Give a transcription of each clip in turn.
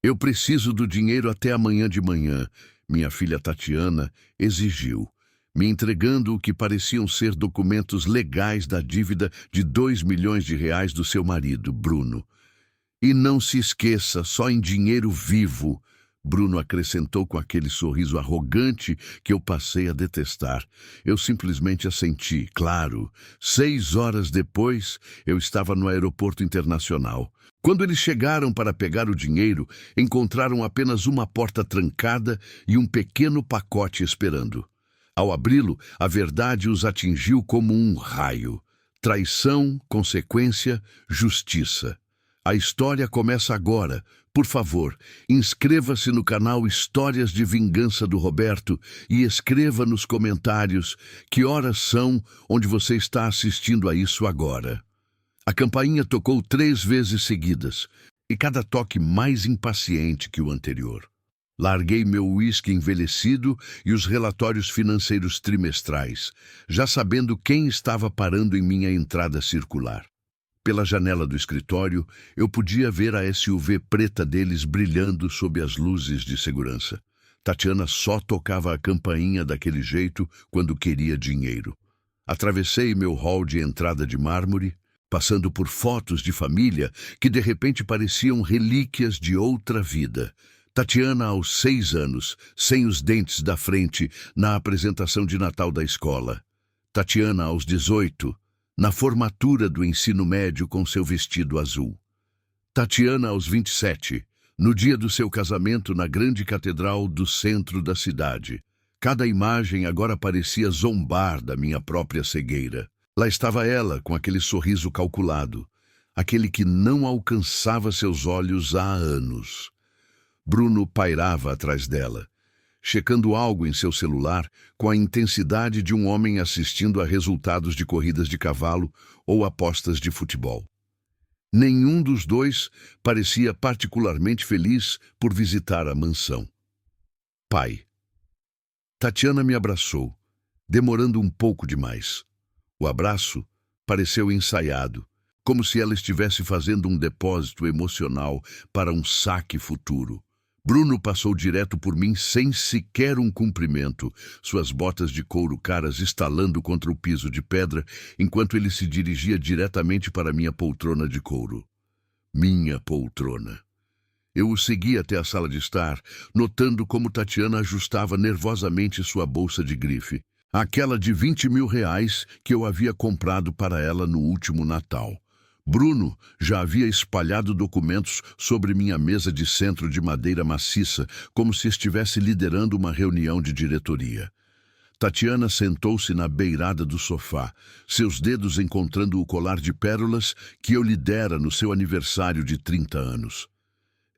Eu preciso do dinheiro até amanhã de manhã, minha filha Tatiana exigiu, me entregando o que pareciam ser documentos legais da dívida de R$ 2 milhões do seu marido, Bruno. E não se esqueça, só em dinheiro vivo, Bruno acrescentou com aquele sorriso arrogante que eu passei a detestar. Eu simplesmente assenti, claro. 6 horas depois, eu estava no aeroporto internacional. Quando eles chegaram para pegar o dinheiro, encontraram apenas uma porta trancada e um pequeno pacote esperando. Ao abri-lo, a verdade os atingiu como um raio. Traição, consequência, justiça. A história começa agora. Por favor, inscreva-se no canal Histórias de Vingança do Roberto e escreva nos comentários que horas são onde você está assistindo a isso agora. A campainha tocou 3 vezes seguidas, e cada toque mais impaciente que o anterior. Larguei meu uísque envelhecido e os relatórios financeiros trimestrais, já sabendo quem estava parando em minha entrada circular. Pela janela do escritório, eu podia ver a SUV preta deles brilhando sob as luzes de segurança. Tatiana só tocava a campainha daquele jeito quando queria dinheiro. Atravessei meu hall de entrada de mármore, passando por fotos de família que de repente pareciam relíquias de outra vida. Tatiana aos 6 anos, sem os dentes da frente, na apresentação de Natal da escola. Tatiana aos 18, na formatura do ensino médio com seu vestido azul. Tatiana aos 27, no dia do seu casamento na grande catedral do centro da cidade. Cada imagem agora parecia zombar da minha própria cegueira. Lá estava ela, com aquele sorriso calculado, aquele que não alcançava seus olhos há anos. Bruno pairava atrás dela, checando algo em seu celular com a intensidade de um homem assistindo a resultados de corridas de cavalo ou apostas de futebol. Nenhum dos dois parecia particularmente feliz por visitar a mansão. Pai. Tatiana me abraçou, demorando um pouco demais. O abraço pareceu ensaiado, como se ela estivesse fazendo um depósito emocional para um saque futuro. Bruno passou direto por mim sem sequer um cumprimento, suas botas de couro caras estalando contra o piso de pedra, enquanto ele se dirigia diretamente para minha poltrona de couro. Minha poltrona. Eu o segui até a sala de estar, notando como Tatiana ajustava nervosamente sua bolsa de grife, aquela de R$ 20 mil que eu havia comprado para ela no último Natal. Bruno já havia espalhado documentos sobre minha mesa de centro de madeira maciça, como se estivesse liderando uma reunião de diretoria. Tatiana sentou-se na beirada do sofá, seus dedos encontrando o colar de pérolas que eu lhe dera no seu aniversário de 30 anos.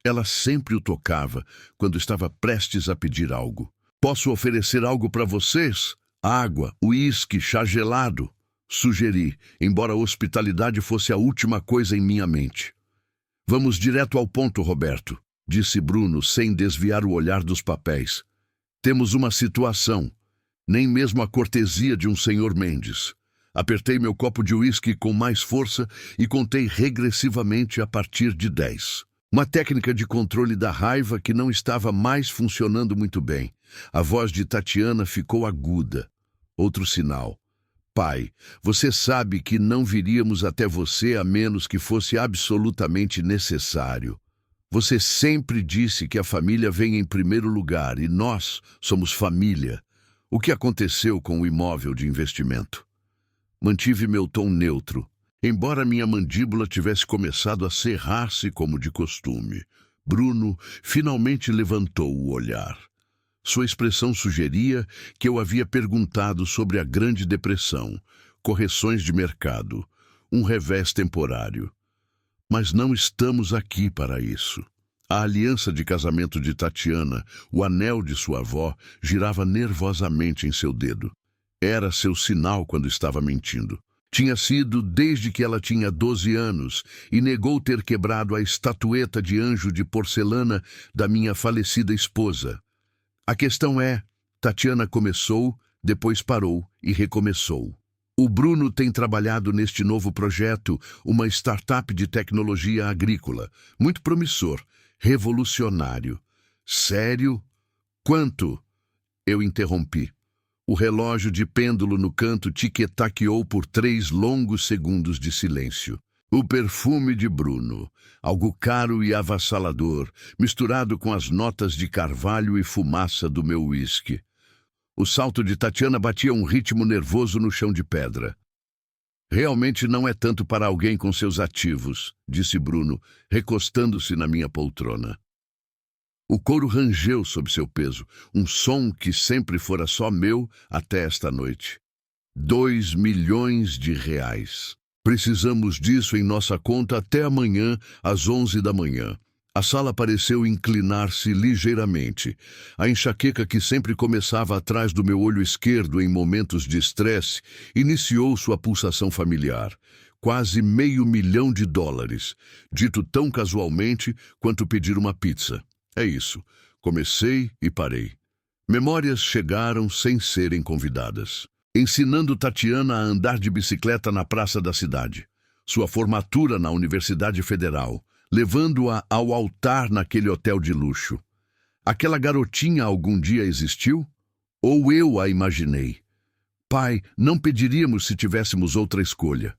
Ela sempre o tocava quando estava prestes a pedir algo. Posso oferecer algo para vocês? Água, uísque, chá gelado, sugeri, embora a hospitalidade fosse a última coisa em minha mente. Vamos direto ao ponto, Roberto, disse Bruno, sem desviar o olhar dos papéis. Temos uma situação, nem mesmo a cortesia de um senhor Mendes. Apertei meu copo de uísque com mais força e contei regressivamente a partir de 10. Uma técnica de controle da raiva que não estava mais funcionando muito bem. A voz de Tatiana ficou aguda. Outro sinal. Pai, você sabe que não viríamos até você a menos que fosse absolutamente necessário. Você sempre disse que a família vem em primeiro lugar e nós somos família. O que aconteceu com o imóvel de investimento? Mantive meu tom neutro, embora minha mandíbula tivesse começado a cerrar-se como de costume. Bruno finalmente levantou o olhar. Sua expressão sugeria que eu havia perguntado sobre a Grande Depressão, correções de mercado, um revés temporário. Mas não estamos aqui para isso. A aliança de casamento de Tatiana, o anel de sua avó, girava nervosamente em seu dedo. Era seu sinal quando estava mentindo. Tinha sido desde que ela tinha 12 anos e negou ter quebrado a estatueta de anjo de porcelana da minha falecida esposa. A questão é, Tatiana começou, depois parou e recomeçou. O Bruno tem trabalhado neste novo projeto, uma startup de tecnologia agrícola, muito promissor, revolucionário. Sério? Quanto? Eu interrompi. O relógio de pêndulo no canto tic-taqueou por 3 longos segundos de silêncio. O perfume de Bruno, algo caro e avassalador, misturado com as notas de carvalho e fumaça do meu uísque. O salto de Tatiana batia um ritmo nervoso no chão de pedra. Realmente não é tanto para alguém com seus ativos, disse Bruno, recostando-se na minha poltrona. O couro rangeu sob seu peso, um som que sempre fora só meu até esta noite. 2 milhões de reais. Precisamos disso em nossa conta até amanhã, às 11 da manhã. A sala pareceu inclinar-se ligeiramente. A enxaqueca que sempre começava atrás do meu olho esquerdo em momentos de estresse iniciou sua pulsação familiar. Quase $500 mil, dito tão casualmente quanto pedir uma pizza. É isso. Comecei e parei. Memórias chegaram sem serem convidadas. Ensinando Tatiana a andar de bicicleta na praça da cidade. Sua formatura na Universidade Federal. Levando-a ao altar naquele hotel de luxo. Aquela garotinha algum dia existiu? Ou eu a imaginei? Pai, não pediríamos se tivéssemos outra escolha.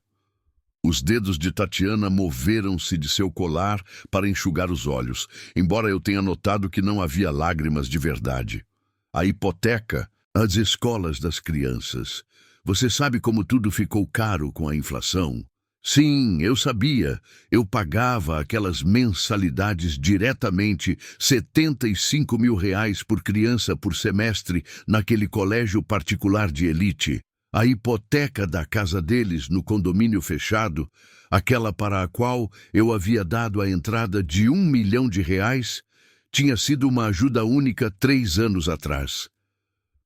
Os dedos de Tatiana moveram-se de seu colar para enxugar os olhos, embora eu tenha notado que não havia lágrimas de verdade. A hipoteca, as escolas das crianças. Você sabe como tudo ficou caro com a inflação? Sim, eu sabia. Eu pagava aquelas mensalidades diretamente, R$75 mil por criança por semestre naquele colégio particular de elite. A hipoteca da casa deles no condomínio fechado, aquela para a qual eu havia dado a entrada de R$1 milhão, tinha sido uma ajuda única 3 anos atrás.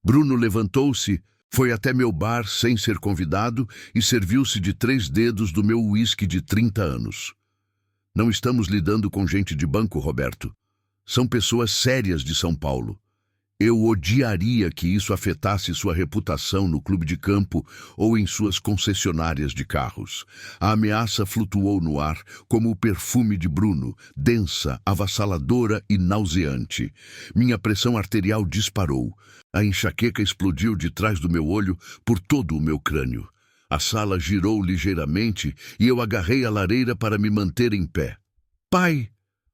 Bruno levantou-se, foi até meu bar sem ser convidado e serviu-se de 3 dedos do meu uísque de 30 anos. Não estamos lidando com gente de banco, Roberto. São pessoas sérias de São Paulo. Eu odiaria que isso afetasse sua reputação no clube de campo ou em suas concessionárias de carros. A ameaça flutuou no ar como o perfume de Bruno, densa, avassaladora e nauseante. Minha pressão arterial disparou. A enxaqueca explodiu de trás do meu olho por todo o meu crânio. A sala girou ligeiramente e eu agarrei a lareira para me manter em pé. Pai,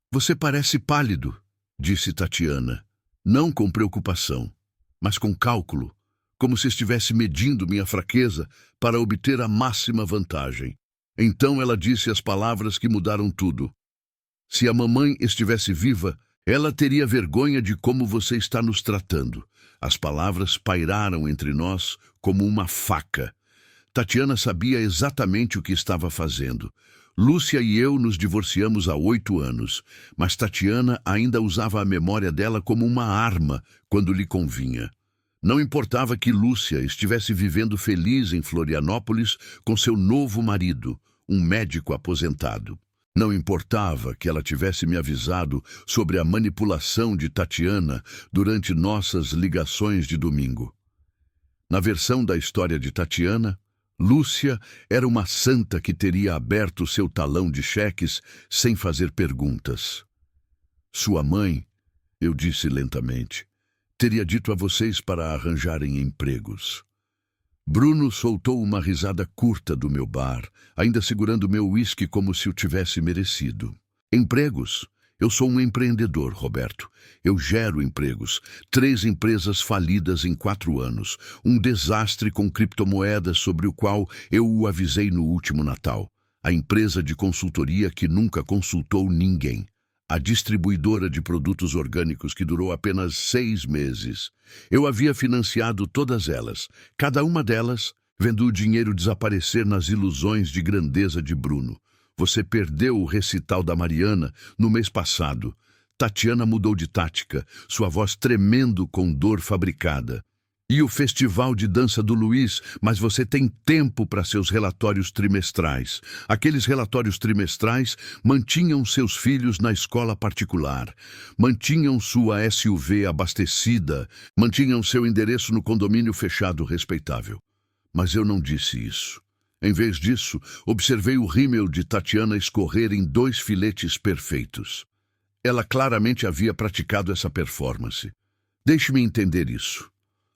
você parece pálido, disse Tatiana. Não com preocupação, mas com cálculo, como se estivesse medindo minha fraqueza para obter a máxima vantagem. Então ela disse as palavras que mudaram tudo. Se a mamãe estivesse viva, ela teria vergonha de como você está nos tratando. As palavras pairaram entre nós como uma faca. Tatiana sabia exatamente o que estava fazendo. Lúcia e eu nos divorciamos há 8 anos, mas Tatiana ainda usava a memória dela como uma arma quando lhe convinha. Não importava que Lúcia estivesse vivendo feliz em Florianópolis com seu novo marido, um médico aposentado. Não importava que ela tivesse me avisado sobre a manipulação de Tatiana durante nossas ligações de domingo. Na versão da história de Tatiana, Lúcia era uma santa que teria aberto seu talão de cheques sem fazer perguntas. Sua mãe, eu disse lentamente, teria dito a vocês para arranjarem empregos. Bruno soltou uma risada curta do meu bar, ainda segurando meu uísque como se o tivesse merecido. Empregos? Eu sou um empreendedor, Roberto. Eu gero empregos. 3 empresas falidas em 4 anos. Um desastre com criptomoedas sobre o qual eu o avisei no último Natal. A empresa de consultoria que nunca consultou ninguém. A distribuidora de produtos orgânicos que durou apenas 6 meses. Eu havia financiado todas elas. Cada uma delas, vendo o dinheiro desaparecer nas ilusões de grandeza de Bruno. Você perdeu o recital da Mariana no mês passado. Tatiana mudou de tática, sua voz tremendo com dor fabricada. E o festival de dança do Luiz, mas você tem tempo para seus relatórios trimestrais. Aqueles relatórios trimestrais mantinham seus filhos na escola particular, mantinham sua SUV abastecida, mantinham seu endereço no condomínio fechado respeitável. Mas eu não disse isso. Em vez disso, observei o rímel de Tatiana escorrer em 2 filetes perfeitos. Ela claramente havia praticado essa performance. Deixe-me entender isso.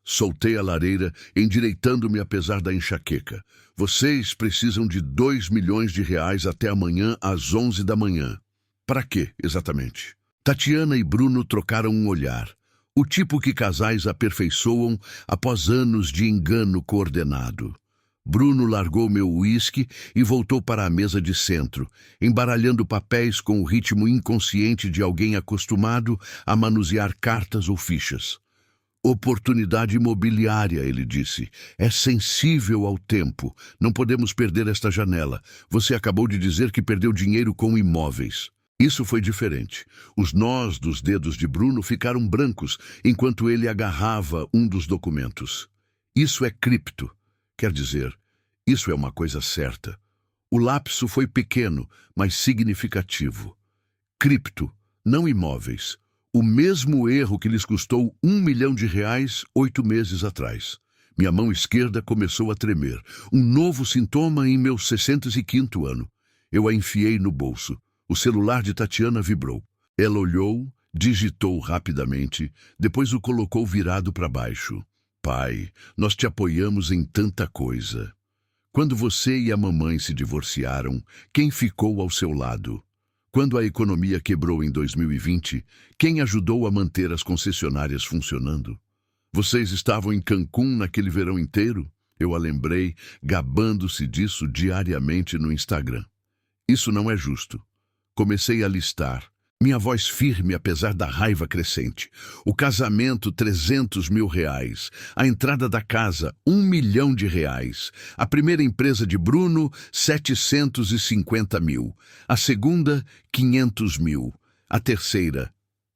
Soltei a lareira, endireitando-me apesar da enxaqueca. Vocês precisam de 2 milhões de reais até amanhã às 11 da manhã. Para quê, exatamente? Tatiana e Bruno trocaram um olhar. O tipo que casais aperfeiçoam após anos de engano coordenado. Bruno largou meu uísque e voltou para a mesa de centro, embaralhando papéis com o ritmo inconsciente de alguém acostumado a manusear cartas ou fichas. Oportunidade imobiliária, ele disse. É sensível ao tempo. Não podemos perder esta janela. Você acabou de dizer que perdeu dinheiro com imóveis. Isso foi diferente. Os nós dos dedos de Bruno ficaram brancos enquanto ele agarrava um dos documentos. Isso é cripto. Quer dizer, isso é uma coisa certa. O lapso foi pequeno, mas significativo. Cripto, não imóveis. O mesmo erro que lhes custou 1 milhão de reais 8 meses atrás. Minha mão esquerda começou a tremer. Um novo sintoma em meu 65º ano. Eu a enfiei no bolso. O celular de Tatiana vibrou. Ela olhou, digitou rapidamente, depois o colocou virado para baixo. Pai, nós te apoiamos em tanta coisa. Quando você e a mamãe se divorciaram, quem ficou ao seu lado? Quando a economia quebrou em 2020, quem ajudou a manter as concessionárias funcionando? Vocês estavam em Cancún naquele verão inteiro? Eu a lembrei, gabando-se disso diariamente no Instagram. Isso não é justo. Comecei a listar. Minha voz firme apesar da raiva crescente. O casamento, 300 mil reais. A entrada da casa, 1 milhão de reais. A primeira empresa de Bruno, 750 mil. A segunda, 500 mil. A terceira,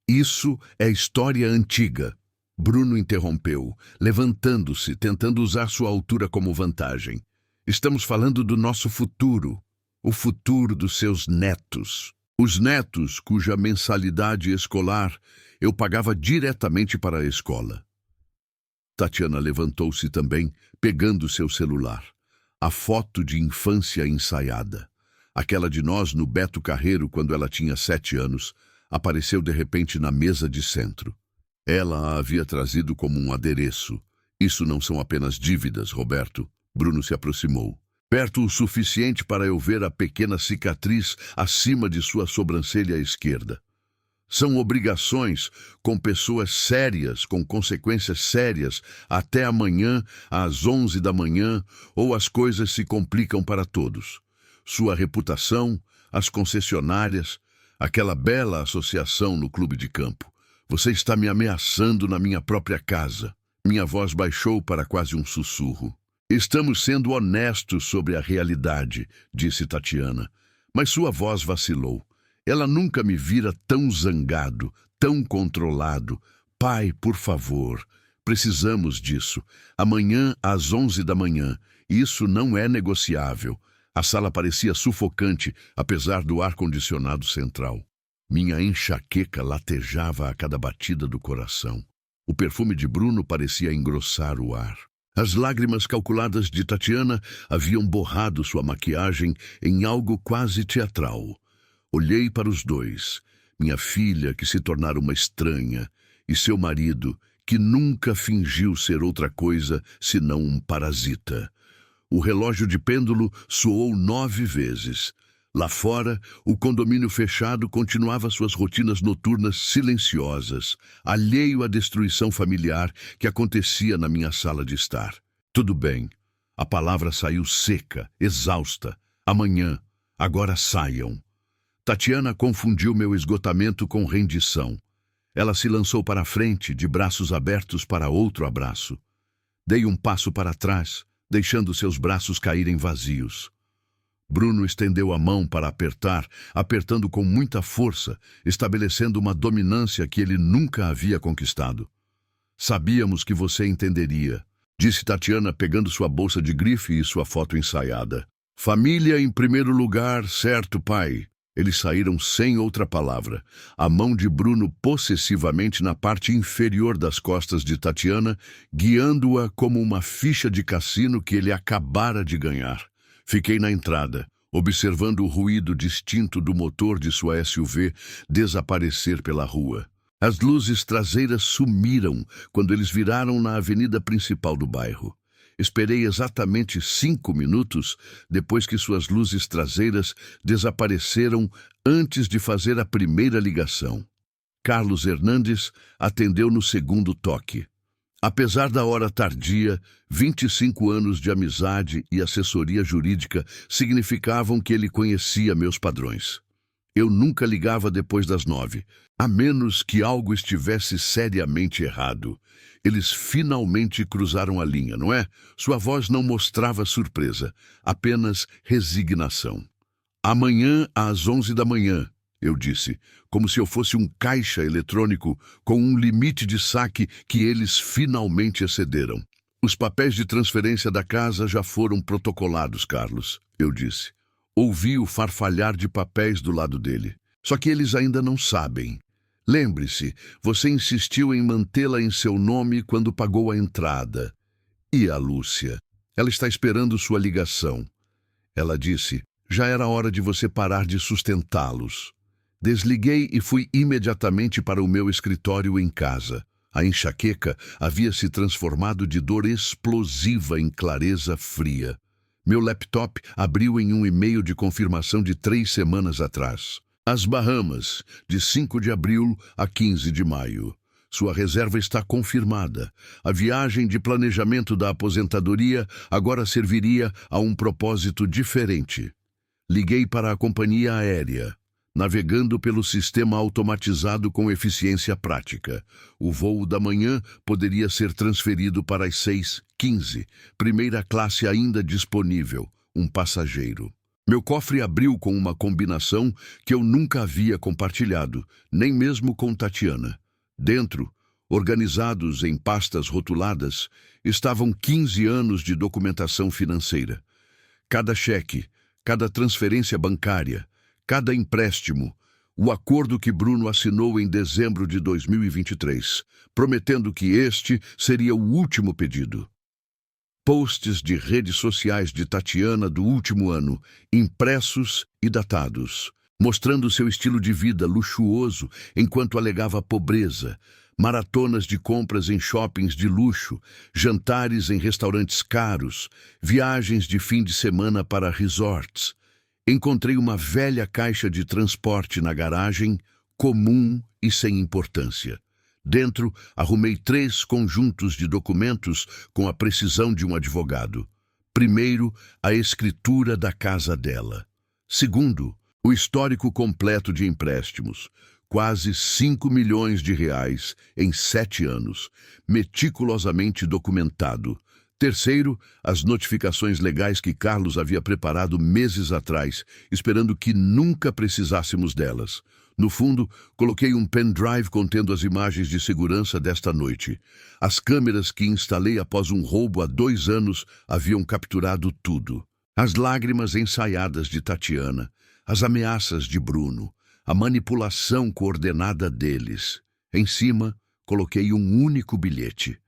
isso é história antiga. Bruno interrompeu, levantando-se, tentando usar sua altura como vantagem. Estamos falando do nosso futuro. O futuro dos seus netos. Os netos cuja mensalidade escolar eu pagava diretamente para a escola. Tatiana levantou-se também, pegando seu celular. A foto de infância ensaiada. Aquela de nós no Beto Carreiro quando ela tinha 7 anos, apareceu de repente na mesa de centro. Ela a havia trazido como um adereço. Isso não são apenas dívidas, Roberto. Bruno se aproximou. Perto o suficiente para eu ver a pequena cicatriz acima de sua sobrancelha esquerda. São obrigações com pessoas sérias, com consequências sérias, até amanhã, às 11 da manhã, ou as coisas se complicam para todos. Sua reputação, as concessionárias, aquela bela associação no clube de campo. Você está me ameaçando na minha própria casa. Minha voz baixou para quase um sussurro. Estamos sendo honestos sobre a realidade, disse Tatiana, mas sua voz vacilou. Ela nunca me vira tão zangado, tão controlado. Pai, por favor, precisamos disso. Amanhã às 11 da manhã. Isso não é negociável. A sala parecia sufocante, apesar do ar-condicionado central. Minha enxaqueca latejava a cada batida do coração. O perfume de Bruno parecia engrossar o ar. As lágrimas calculadas de Tatiana haviam borrado sua maquiagem em algo quase teatral. Olhei para os dois, minha filha que se tornara uma estranha, e seu marido que nunca fingiu ser outra coisa senão um parasita. O relógio de pêndulo soou 9 vezes. Lá fora, o condomínio fechado continuava suas rotinas noturnas silenciosas, alheio à destruição familiar que acontecia na minha sala de estar. Tudo bem. A palavra saiu seca, exausta. Amanhã. Agora saiam. Tatiana confundiu meu esgotamento com rendição. Ela se lançou para a frente, de braços abertos para outro abraço. Dei um passo para trás, deixando seus braços caírem vazios. Bruno estendeu a mão para apertar, apertando com muita força, estabelecendo uma dominância que ele nunca havia conquistado. Sabíamos que você entenderia, disse Tatiana pegando sua bolsa de grife e sua foto ensaiada. Família em primeiro lugar, certo, pai? Eles saíram sem outra palavra, a mão de Bruno possessivamente na parte inferior das costas de Tatiana, guiando-a como uma ficha de cassino que ele acabara de ganhar. Fiquei na entrada, observando o ruído distinto do motor de sua SUV desaparecer pela rua. As luzes traseiras sumiram quando eles viraram na avenida principal do bairro. Esperei exatamente 5 minutos depois que suas luzes traseiras desapareceram antes de fazer a primeira ligação. Carlos Hernandes atendeu no segundo toque. Apesar da hora tardia, 25 anos de amizade e assessoria jurídica significavam que ele conhecia meus padrões. Eu nunca ligava depois das 9, a menos que algo estivesse seriamente errado. Eles finalmente cruzaram a linha, não é? Sua voz não mostrava surpresa, apenas resignação. Amanhã às 11 da manhã, eu disse, como se eu fosse um caixa eletrônico com um limite de saque que eles finalmente excederam. Os papéis de transferência da casa já foram protocolados, Carlos, eu disse. Ouvi o farfalhar de papéis do lado dele. Só que eles ainda não sabem. Lembre-se, você insistiu em mantê-la em seu nome quando pagou a entrada. E a Lúcia? Ela está esperando sua ligação. Ela disse, já era hora de você parar de sustentá-los. Desliguei e fui imediatamente para o meu escritório em casa. A enxaqueca havia se transformado de dor explosiva em clareza fria. Meu laptop abriu em um e-mail de confirmação de 3 semanas atrás. As Bahamas, de 5 de abril a 15 de maio. Sua reserva está confirmada. A viagem de planejamento da aposentadoria agora serviria a um propósito diferente. Liguei para a companhia aérea, navegando pelo sistema automatizado com eficiência prática. O voo da manhã poderia ser transferido para as 6h15, primeira classe ainda disponível, um passageiro. Meu cofre abriu com uma combinação que eu nunca havia compartilhado, nem mesmo com Tatiana. Dentro, organizados em pastas rotuladas, estavam 15 anos de documentação financeira. Cada cheque, cada transferência bancária, cada empréstimo, o acordo que Bruno assinou em dezembro de 2023, prometendo que este seria o último pedido. Posts de redes sociais de Tatiana do último ano, impressos e datados, mostrando seu estilo de vida luxuoso enquanto alegava pobreza, maratonas de compras em shoppings de luxo, jantares em restaurantes caros, viagens de fim de semana para resorts. Encontrei uma velha caixa de transporte na garagem, comum e sem importância. Dentro, arrumei 3 conjuntos de documentos com a precisão de um advogado. Primeiro, a escritura da casa dela. Segundo, o histórico completo de empréstimos. Quase 5 milhões de reais em 7 anos, meticulosamente documentado. Terceiro, as notificações legais que Carlos havia preparado meses atrás, esperando que nunca precisássemos delas. No fundo, coloquei um pendrive contendo as imagens de segurança desta noite. As câmeras que instalei após um roubo há 2 anos haviam capturado tudo. As lágrimas ensaiadas de Tatiana, as ameaças de Bruno, a manipulação coordenada deles. Em cima, coloquei um único bilhete.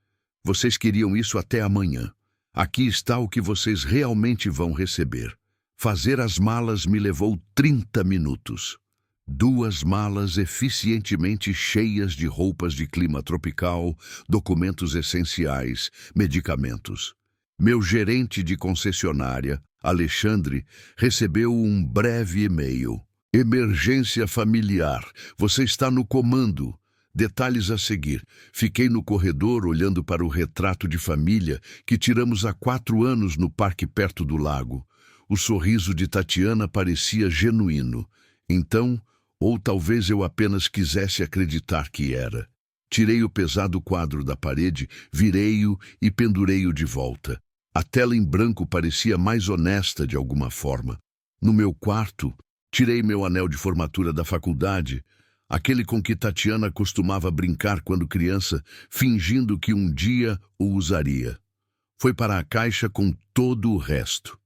Vocês queriam isso até amanhã. Aqui está o que vocês realmente vão receber. Fazer as malas me levou 30 minutos. 2 malas eficientemente cheias de roupas de clima tropical, documentos essenciais, medicamentos. Meu gerente de concessionária, Alexandre, recebeu um breve e-mail. Emergência familiar. Você está no comando. Detalhes a seguir. Fiquei no corredor olhando para o retrato de família que tiramos há 4 anos no parque perto do lago. O sorriso de Tatiana parecia genuíno. Então, ou talvez eu apenas quisesse acreditar que era. Tirei o pesado quadro da parede, virei-o e pendurei-o de volta. A tela em branco parecia mais honesta de alguma forma. No meu quarto, tirei meu anel de formatura da faculdade, aquele com que Tatiana costumava brincar quando criança, fingindo que um dia o usaria. Foi para a caixa com todo o resto.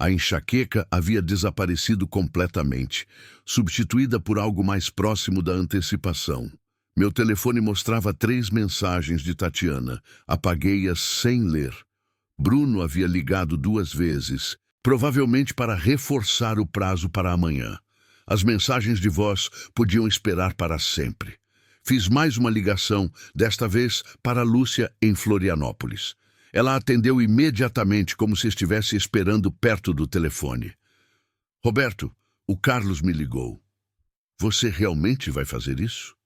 A enxaqueca havia desaparecido completamente, substituída por algo mais próximo da antecipação. Meu telefone mostrava 3 mensagens de Tatiana. Apaguei-as sem ler. Bruno havia ligado 2 vezes, provavelmente para reforçar o prazo para amanhã. As mensagens de voz podiam esperar para sempre. Fiz mais uma ligação, desta vez para Lúcia em Florianópolis. Ela atendeu imediatamente, como se estivesse esperando perto do telefone. Roberto, o Carlos me ligou. Você realmente vai fazer isso?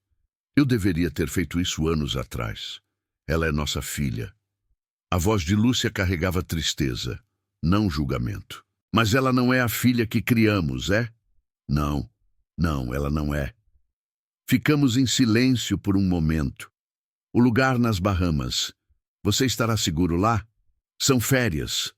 Eu deveria ter feito isso anos atrás. Ela é nossa filha. A voz de Lúcia carregava tristeza, não julgamento. Mas ela não é a filha que criamos, é? Não, ela não é. Ficamos em silêncio por um momento. O lugar nas Bahamas. Você estará seguro lá? São férias.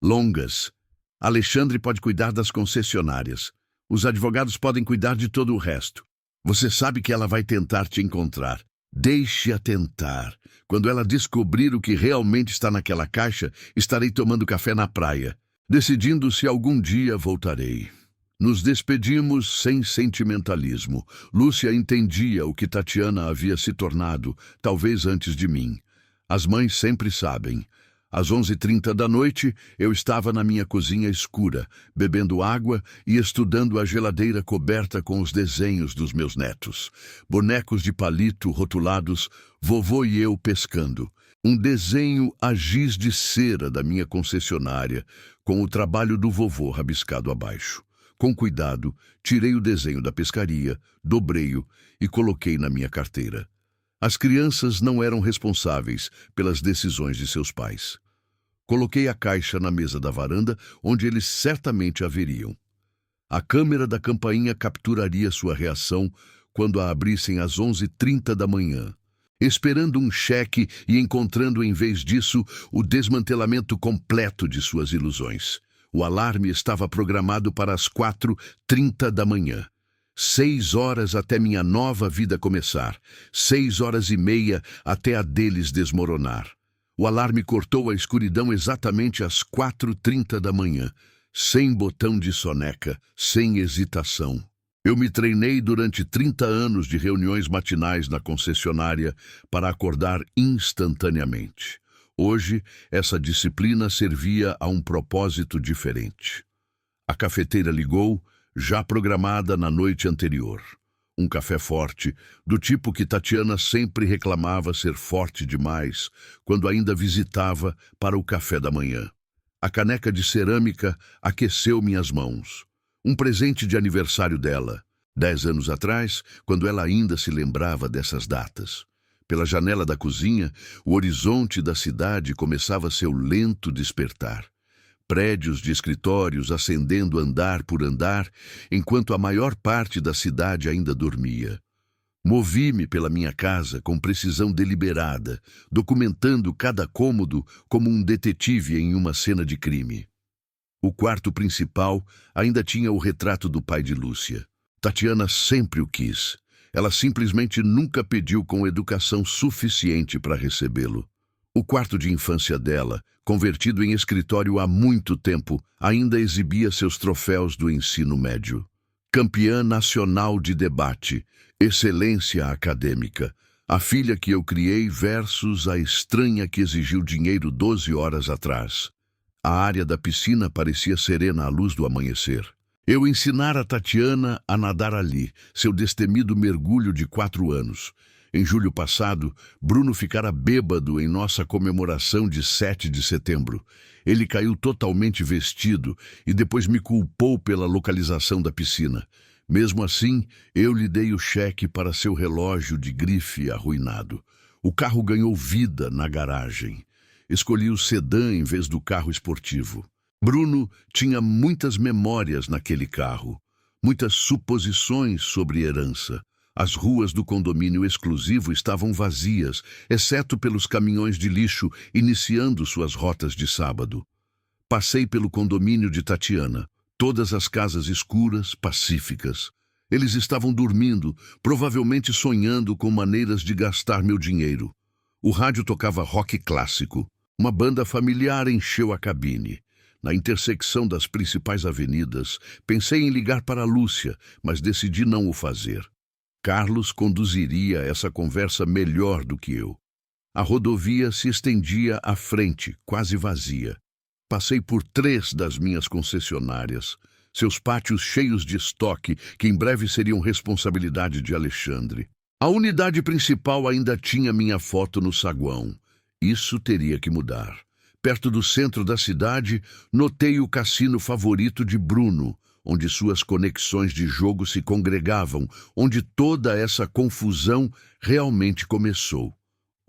Longas. Alexandre pode cuidar das concessionárias. Os advogados podem cuidar de todo o resto. Você sabe que ela vai tentar te encontrar. Deixe-a tentar. Quando ela descobrir o que realmente está naquela caixa, estarei tomando café na praia, decidindo se algum dia voltarei. Nos despedimos sem sentimentalismo. Lúcia entendia o que Tatiana havia se tornado, talvez antes de mim. As mães sempre sabem. Às 11h30 da noite, eu estava na minha cozinha escura, bebendo água e estudando a geladeira coberta com os desenhos dos meus netos. Bonecos de palito rotulados, vovô e eu pescando. Um desenho a giz de cera da minha concessionária, com o trabalho do vovô rabiscado abaixo. Com cuidado, tirei o desenho da pescaria, dobrei-o e coloquei na minha carteira. As crianças não eram responsáveis pelas decisões de seus pais. Coloquei a caixa na mesa da varanda, onde eles certamente a veriam. A câmera da campainha capturaria sua reação quando a abrissem às 11h30 da manhã, esperando um cheque e encontrando, em vez disso, o desmantelamento completo de suas ilusões. O alarme estava programado para as 4h30 da manhã. 6 horas até minha nova vida começar. 6h30 até a deles desmoronar. O alarme cortou a escuridão exatamente às 4h30 da manhã. Sem botão de soneca, sem hesitação. Eu me treinei durante 30 anos de reuniões matinais na concessionária para acordar instantaneamente. Hoje, essa disciplina servia a um propósito diferente. A cafeteira ligou, já programada na noite anterior. Um café forte, do tipo que Tatiana sempre reclamava ser forte demais, quando ainda visitava para o café da manhã. A caneca de cerâmica aqueceu minhas mãos. Um presente de aniversário dela, 10 anos atrás, quando ela ainda se lembrava dessas datas. Pela janela da cozinha, o horizonte da cidade começava seu lento despertar. Prédios de escritórios acendendo andar por andar, enquanto a maior parte da cidade ainda dormia. Movi-me pela minha casa com precisão deliberada, documentando cada cômodo como um detetive em uma cena de crime. O quarto principal ainda tinha o retrato do pai de Lúcia. Tatiana sempre o quis. Ela simplesmente nunca pediu com educação suficiente para recebê-lo. O quarto de infância dela, convertido em escritório há muito tempo, ainda exibia seus troféus do ensino médio. Campeã nacional de debate, excelência acadêmica, a filha que eu criei versus a estranha que exigiu dinheiro 12 horas atrás. A área da piscina parecia serena à luz do amanhecer. Eu ensinara a Tatiana a nadar ali, seu destemido mergulho de 4 anos. Em julho passado, Bruno ficara bêbado em nossa comemoração de 7 de setembro. Ele caiu totalmente vestido e depois me culpou pela localização da piscina. Mesmo assim, eu lhe dei o cheque para seu relógio de grife arruinado. O carro ganhou vida na garagem. Escolhi o sedã em vez do carro esportivo. Bruno tinha muitas memórias naquele carro, muitas suposições sobre herança. As ruas do condomínio exclusivo estavam vazias, exceto pelos caminhões de lixo iniciando suas rotas de sábado. Passei pelo condomínio de Tatiana, todas as casas escuras, pacíficas. Eles estavam dormindo, provavelmente sonhando com maneiras de gastar meu dinheiro. O rádio tocava rock clássico. Uma banda familiar encheu a cabine. Na intersecção das principais avenidas, pensei em ligar para Lúcia, mas decidi não o fazer. Carlos conduziria essa conversa melhor do que eu. A rodovia se estendia à frente, quase vazia. Passei por 3 das minhas concessionárias, seus pátios cheios de estoque que em breve seriam responsabilidade de Alexandre. A unidade principal ainda tinha minha foto no saguão. Isso teria que mudar. Perto do centro da cidade, notei o cassino favorito de Bruno, onde suas conexões de jogo se congregavam, onde toda essa confusão realmente começou.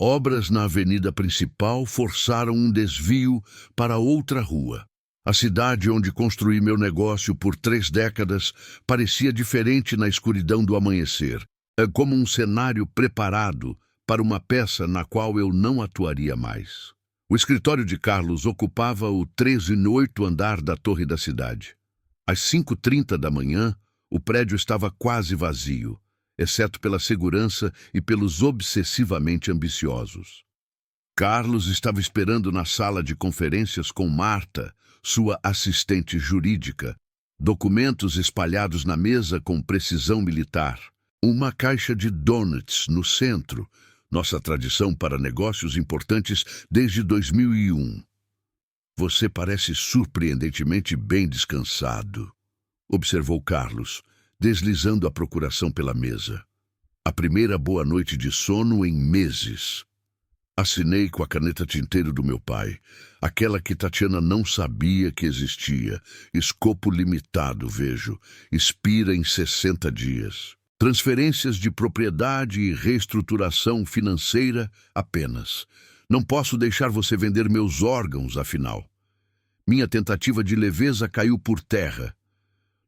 Obras na avenida principal forçaram um desvio para outra rua. A cidade onde construí meu negócio por 3 décadas parecia diferente na escuridão do amanhecer, como um cenário preparado para uma peça na qual eu não atuaria mais. O escritório de Carlos ocupava o 13º andar da torre da cidade. Às 5h30 da manhã, o prédio estava quase vazio, exceto pela segurança e pelos obsessivamente ambiciosos. Carlos estava esperando na sala de conferências com Marta, sua assistente jurídica, documentos espalhados na mesa com precisão militar, uma caixa de donuts no centro, nossa tradição para negócios importantes desde 2001. Você parece surpreendentemente bem descansado, observou Carlos, deslizando a procuração pela mesa. A primeira boa noite de sono em meses. Assinei com a caneta tinteiro do meu pai, aquela que Tatiana não sabia que existia. Escopo limitado, vejo. Expira em 60 dias. Transferências de propriedade e reestruturação financeira apenas. Não posso deixar você vender meus órgãos, afinal. Minha tentativa de leveza caiu por terra.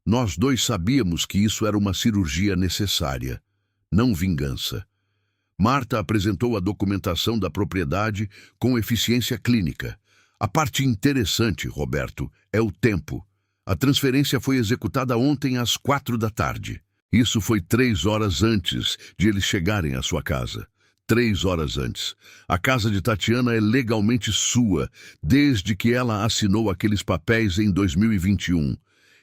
Nós 2 sabíamos que isso era uma cirurgia necessária, não vingança. Marta apresentou a documentação da propriedade com eficiência clínica. A parte interessante, Roberto, é o tempo. A transferência foi executada ontem às 4 da tarde. Isso foi 3 horas antes de eles chegarem à sua casa. 3 horas antes. A casa de Tatiana é legalmente sua, desde que ela assinou aqueles papéis em 2021.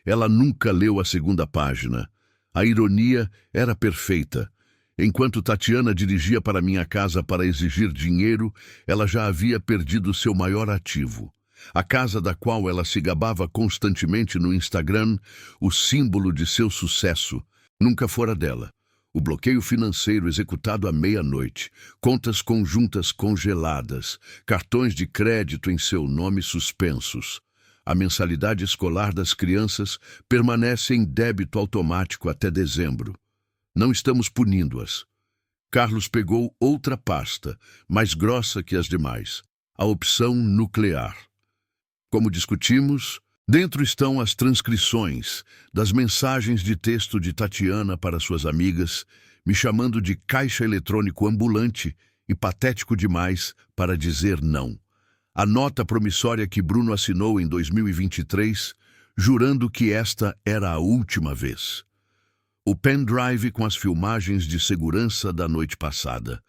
Ela nunca leu a 2ª página. A ironia era perfeita. Enquanto Tatiana dirigia para minha casa para exigir dinheiro, ela já havia perdido seu maior ativo. A casa da qual ela se gabava constantemente no Instagram, o símbolo de seu sucesso, nunca fora dela. O bloqueio financeiro executado à meia-noite, contas conjuntas congeladas, cartões de crédito em seu nome suspensos. A mensalidade escolar das crianças permanece em débito automático até dezembro. Não estamos punindo-as. Carlos pegou outra pasta, mais grossa que as demais, a opção nuclear. Como discutimos, dentro estão as transcrições das mensagens de texto de Tatiana para suas amigas, me chamando de caixa eletrônico ambulante e patético demais para dizer não. A nota promissória que Bruno assinou em 2023, jurando que esta era a última vez. O pendrive com as filmagens de segurança da noite passada.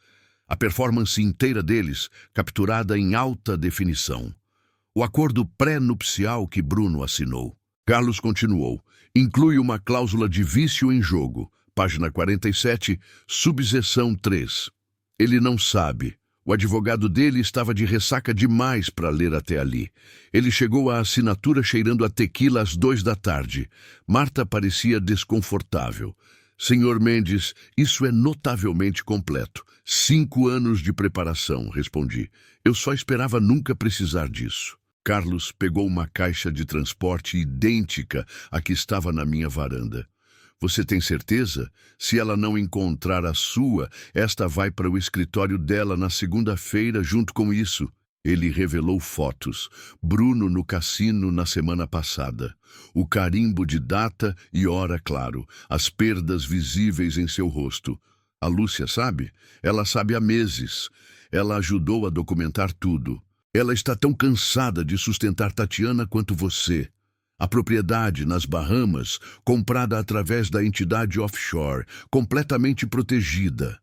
A performance inteira deles, capturada em alta definição. O acordo pré-nupcial que Bruno assinou. Carlos continuou. Inclui uma cláusula de vício em jogo. Página 47, subseção 3. Ele não sabe. O advogado dele estava de ressaca demais para ler até ali. Ele chegou à assinatura cheirando a tequila às 2 da tarde. Marta parecia desconfortável. Senhor Mendes, isso é notavelmente completo. 5 anos de preparação, respondi. Eu só esperava nunca precisar disso. Carlos pegou uma caixa de transporte idêntica à que estava na minha varanda. Você tem certeza? Se ela não encontrar a sua, esta vai para o escritório dela na segunda-feira junto com isso. Ele revelou fotos. Bruno no cassino na semana passada. O carimbo de data e hora, claro. As perdas visíveis em seu rosto. A Lúcia sabe? Ela sabe há meses. Ela ajudou a documentar tudo. Ela está tão cansada de sustentar Tatiana quanto você. A propriedade nas Bahamas, comprada através da entidade offshore, completamente protegida.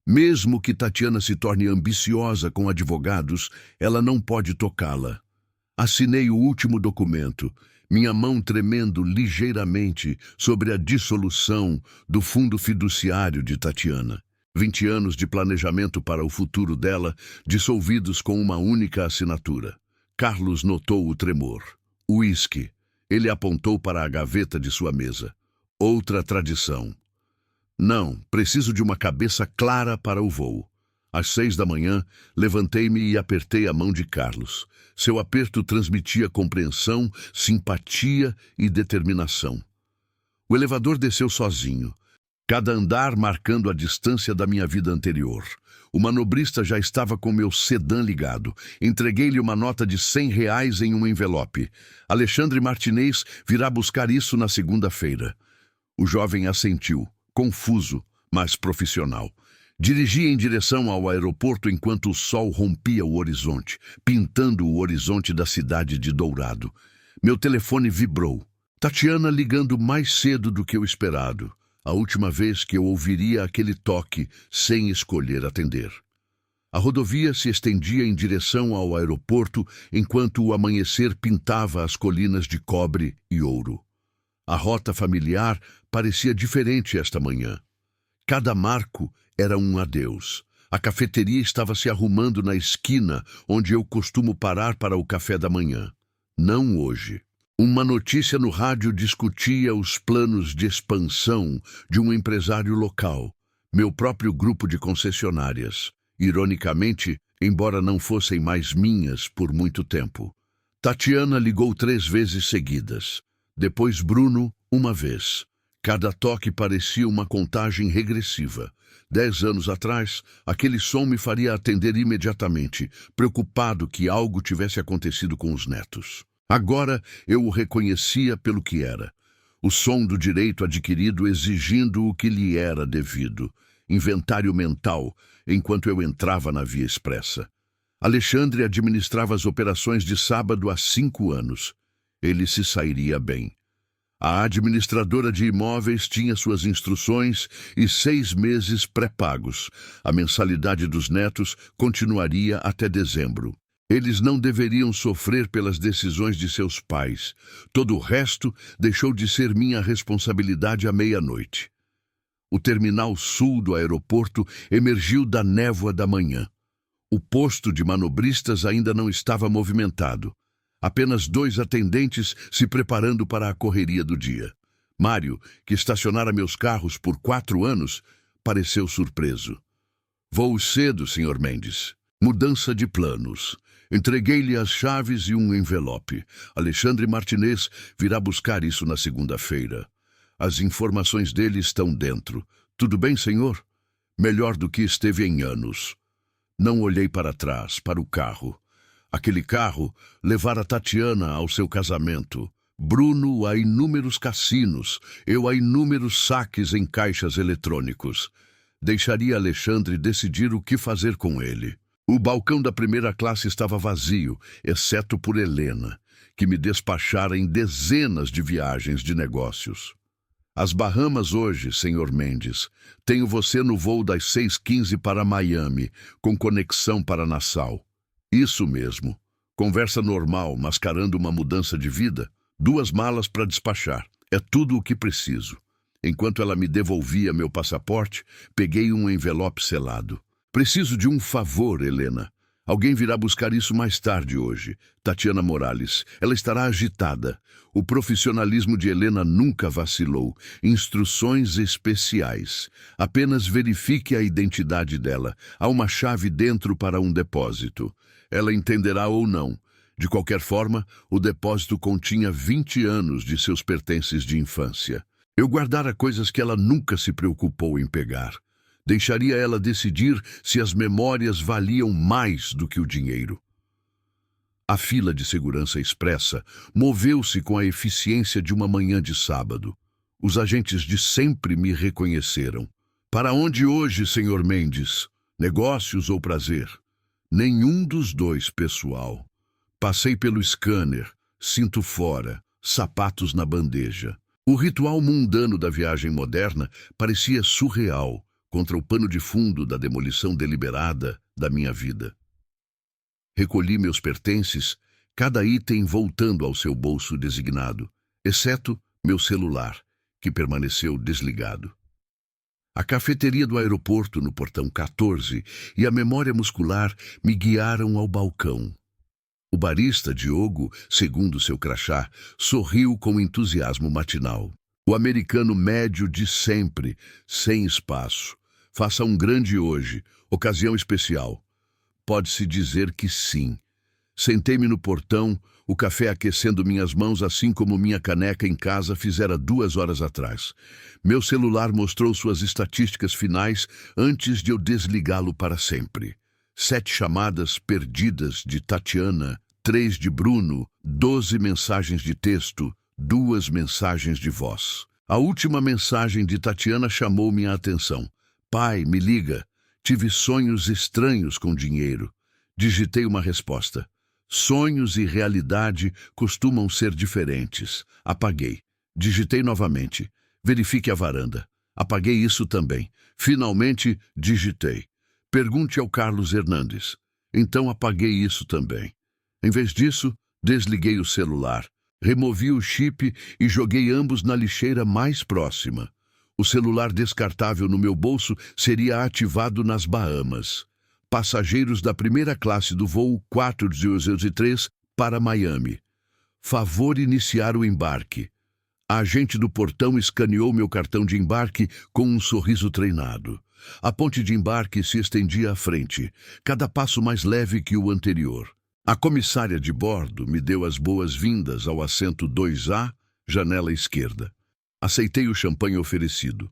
Mesmo que Tatiana se torne ambiciosa com advogados, ela não pode tocá-la. Assinei o último documento, minha mão tremendo ligeiramente sobre a dissolução do fundo fiduciário de Tatiana. 20 anos de planejamento para o futuro dela, dissolvidos com uma única assinatura. Carlos notou o tremor. Uísque. Ele apontou para a gaveta de sua mesa. Outra tradição. Não, preciso de uma cabeça clara para o voo. Às 6 da manhã, levantei-me e apertei a mão de Carlos. Seu aperto transmitia compreensão, simpatia e determinação. O elevador desceu sozinho, cada andar marcando a distância da minha vida anterior. O manobrista já estava com meu sedã ligado. Entreguei-lhe uma nota de R$ 100 em um envelope. Alexandre Martinez virá buscar isso na segunda-feira. O jovem assentiu, confuso, mas profissional. Dirigi em direção ao aeroporto enquanto o sol rompia o horizonte, pintando o horizonte da cidade de Dourado. Meu telefone vibrou. Tatiana ligando mais cedo do que o esperado. A última vez que eu ouviria aquele toque sem escolher atender. A rodovia se estendia em direção ao aeroporto enquanto o amanhecer pintava as colinas de cobre e ouro. A rota familiar parecia diferente esta manhã. Cada marco era um adeus. A cafeteria estava se arrumando na esquina onde eu costumo parar para o café da manhã. Não hoje. Uma notícia no rádio discutia os planos de expansão de um empresário local, meu próprio grupo de concessionárias. Ironicamente, embora não fossem mais minhas por muito tempo. Tatiana ligou 3 vezes seguidas. Depois Bruno, uma vez. Cada toque parecia uma contagem regressiva. 10 anos atrás, aquele som me faria atender imediatamente, preocupado que algo tivesse acontecido com os netos. Agora eu o reconhecia pelo que era. O som do direito adquirido exigindo o que lhe era devido. Inventário mental, enquanto eu entrava na via expressa. Alexandre administrava as operações de sábado há 5 anos. Ele se sairia bem. A administradora de imóveis tinha suas instruções e 6 meses pré-pagos. A mensalidade dos netos continuaria até dezembro. Eles não deveriam sofrer pelas decisões de seus pais. Todo o resto deixou de ser minha responsabilidade à meia-noite. O terminal sul do aeroporto emergiu da névoa da manhã. O posto de manobristas ainda não estava movimentado. Apenas 2 atendentes se preparando para a correria do dia. Mário, que estacionara meus carros por 4 anos, pareceu surpreso. Vou cedo, Sr. Mendes. Mudança de planos. Entreguei-lhe as chaves e um envelope. Alexandre Martinez virá buscar isso na segunda-feira. As informações dele estão dentro. Tudo bem, senhor? Melhor do que esteve em anos. Não olhei para trás, para o carro. Aquele carro levara Tatiana ao seu casamento. Bruno a inúmeros cassinos, eu a inúmeros saques em caixas eletrônicos. Deixaria Alexandre decidir o que fazer com ele. O balcão da primeira classe estava vazio, exceto por Helena, que me despachara em dezenas de viagens de negócios. As Bahamas hoje, Sr. Mendes. Tenho você no voo das 6h15 para Miami, com conexão para Nassau. Isso mesmo. Conversa normal, mascarando uma mudança de vida. 2 malas para despachar. É tudo o que preciso. Enquanto ela me devolvia meu passaporte, peguei um envelope selado. Preciso de um favor, Helena. Alguém virá buscar isso mais tarde hoje. Tatiana Morales. Ela estará agitada. O profissionalismo de Helena nunca vacilou. Instruções especiais. Apenas verifique a identidade dela. Há uma chave dentro para um depósito. Ela entenderá ou não. De qualquer forma, o depósito continha 20 anos de seus pertences de infância. Eu guardara coisas que ela nunca se preocupou em pegar. Deixaria ela decidir se as memórias valiam mais do que o dinheiro. A fila de segurança expressa moveu-se com a eficiência de uma manhã de sábado. Os agentes de sempre me reconheceram. Para onde hoje, Sr. Mendes? Negócios ou prazer? Nenhum dos dois, pessoal. Passei pelo scanner, cinto fora, sapatos na bandeja. O ritual mundano da viagem moderna parecia surreal contra o pano de fundo da demolição deliberada da minha vida. Recolhi meus pertences, cada item voltando ao seu bolso designado, exceto meu celular, que permaneceu desligado. A cafeteria do aeroporto no portão 14 e a memória muscular me guiaram ao balcão. O barista Diogo, segundo seu crachá, sorriu com entusiasmo matinal. O americano médio de sempre, sem espaço. Faça um grande hoje, ocasião especial. Pode-se dizer que sim. Sentei-me no portão, o café aquecendo minhas mãos assim como minha caneca em casa fizera 2 horas atrás. Meu celular mostrou suas estatísticas finais antes de eu desligá-lo para sempre. 7 chamadas perdidas de Tatiana, 3 de Bruno, 12 mensagens de texto, 2 mensagens de voz. A última mensagem de Tatiana chamou minha atenção. Pai, me liga. Tive sonhos estranhos com dinheiro. Digitei uma resposta. Sonhos e realidade costumam ser diferentes. Apaguei. Digitei novamente. Verifique a varanda. Apaguei isso também. Finalmente, digitei. Pergunte ao Carlos Hernandes. Então apaguei isso também. Em vez disso, desliguei o celular. Removi o chip e joguei ambos na lixeira mais próxima. O celular descartável no meu bolso seria ativado nas Bahamas. Passageiros da primeira classe do voo 403 para Miami. Favor iniciar o embarque. A agente do portão escaneou meu cartão de embarque com um sorriso treinado. A ponte de embarque se estendia à frente, cada passo mais leve que o anterior. A comissária de bordo me deu as boas-vindas ao assento 2A, janela esquerda. Aceitei o champanhe oferecido.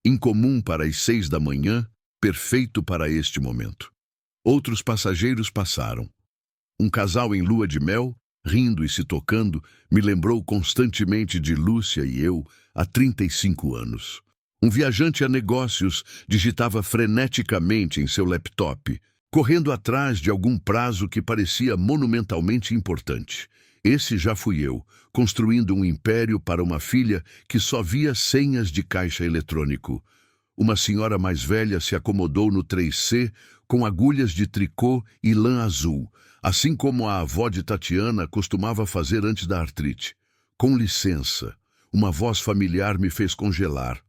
Incomum para as 6 da manhã, perfeito para este momento. Outros passageiros passaram. Um casal em lua de mel, rindo e se tocando, me lembrou constantemente de Lúcia e eu há 35 anos. Um viajante a negócios digitava freneticamente em seu laptop, correndo atrás de algum prazo que parecia monumentalmente importante. Esse já fui eu, construindo um império para uma filha que só via senhas de caixa eletrônico. Uma senhora mais velha se acomodou no 3C com agulhas de tricô e lã azul, assim como a avó de Tatiana costumava fazer antes da artrite. Com licença, uma voz familiar me fez congelar.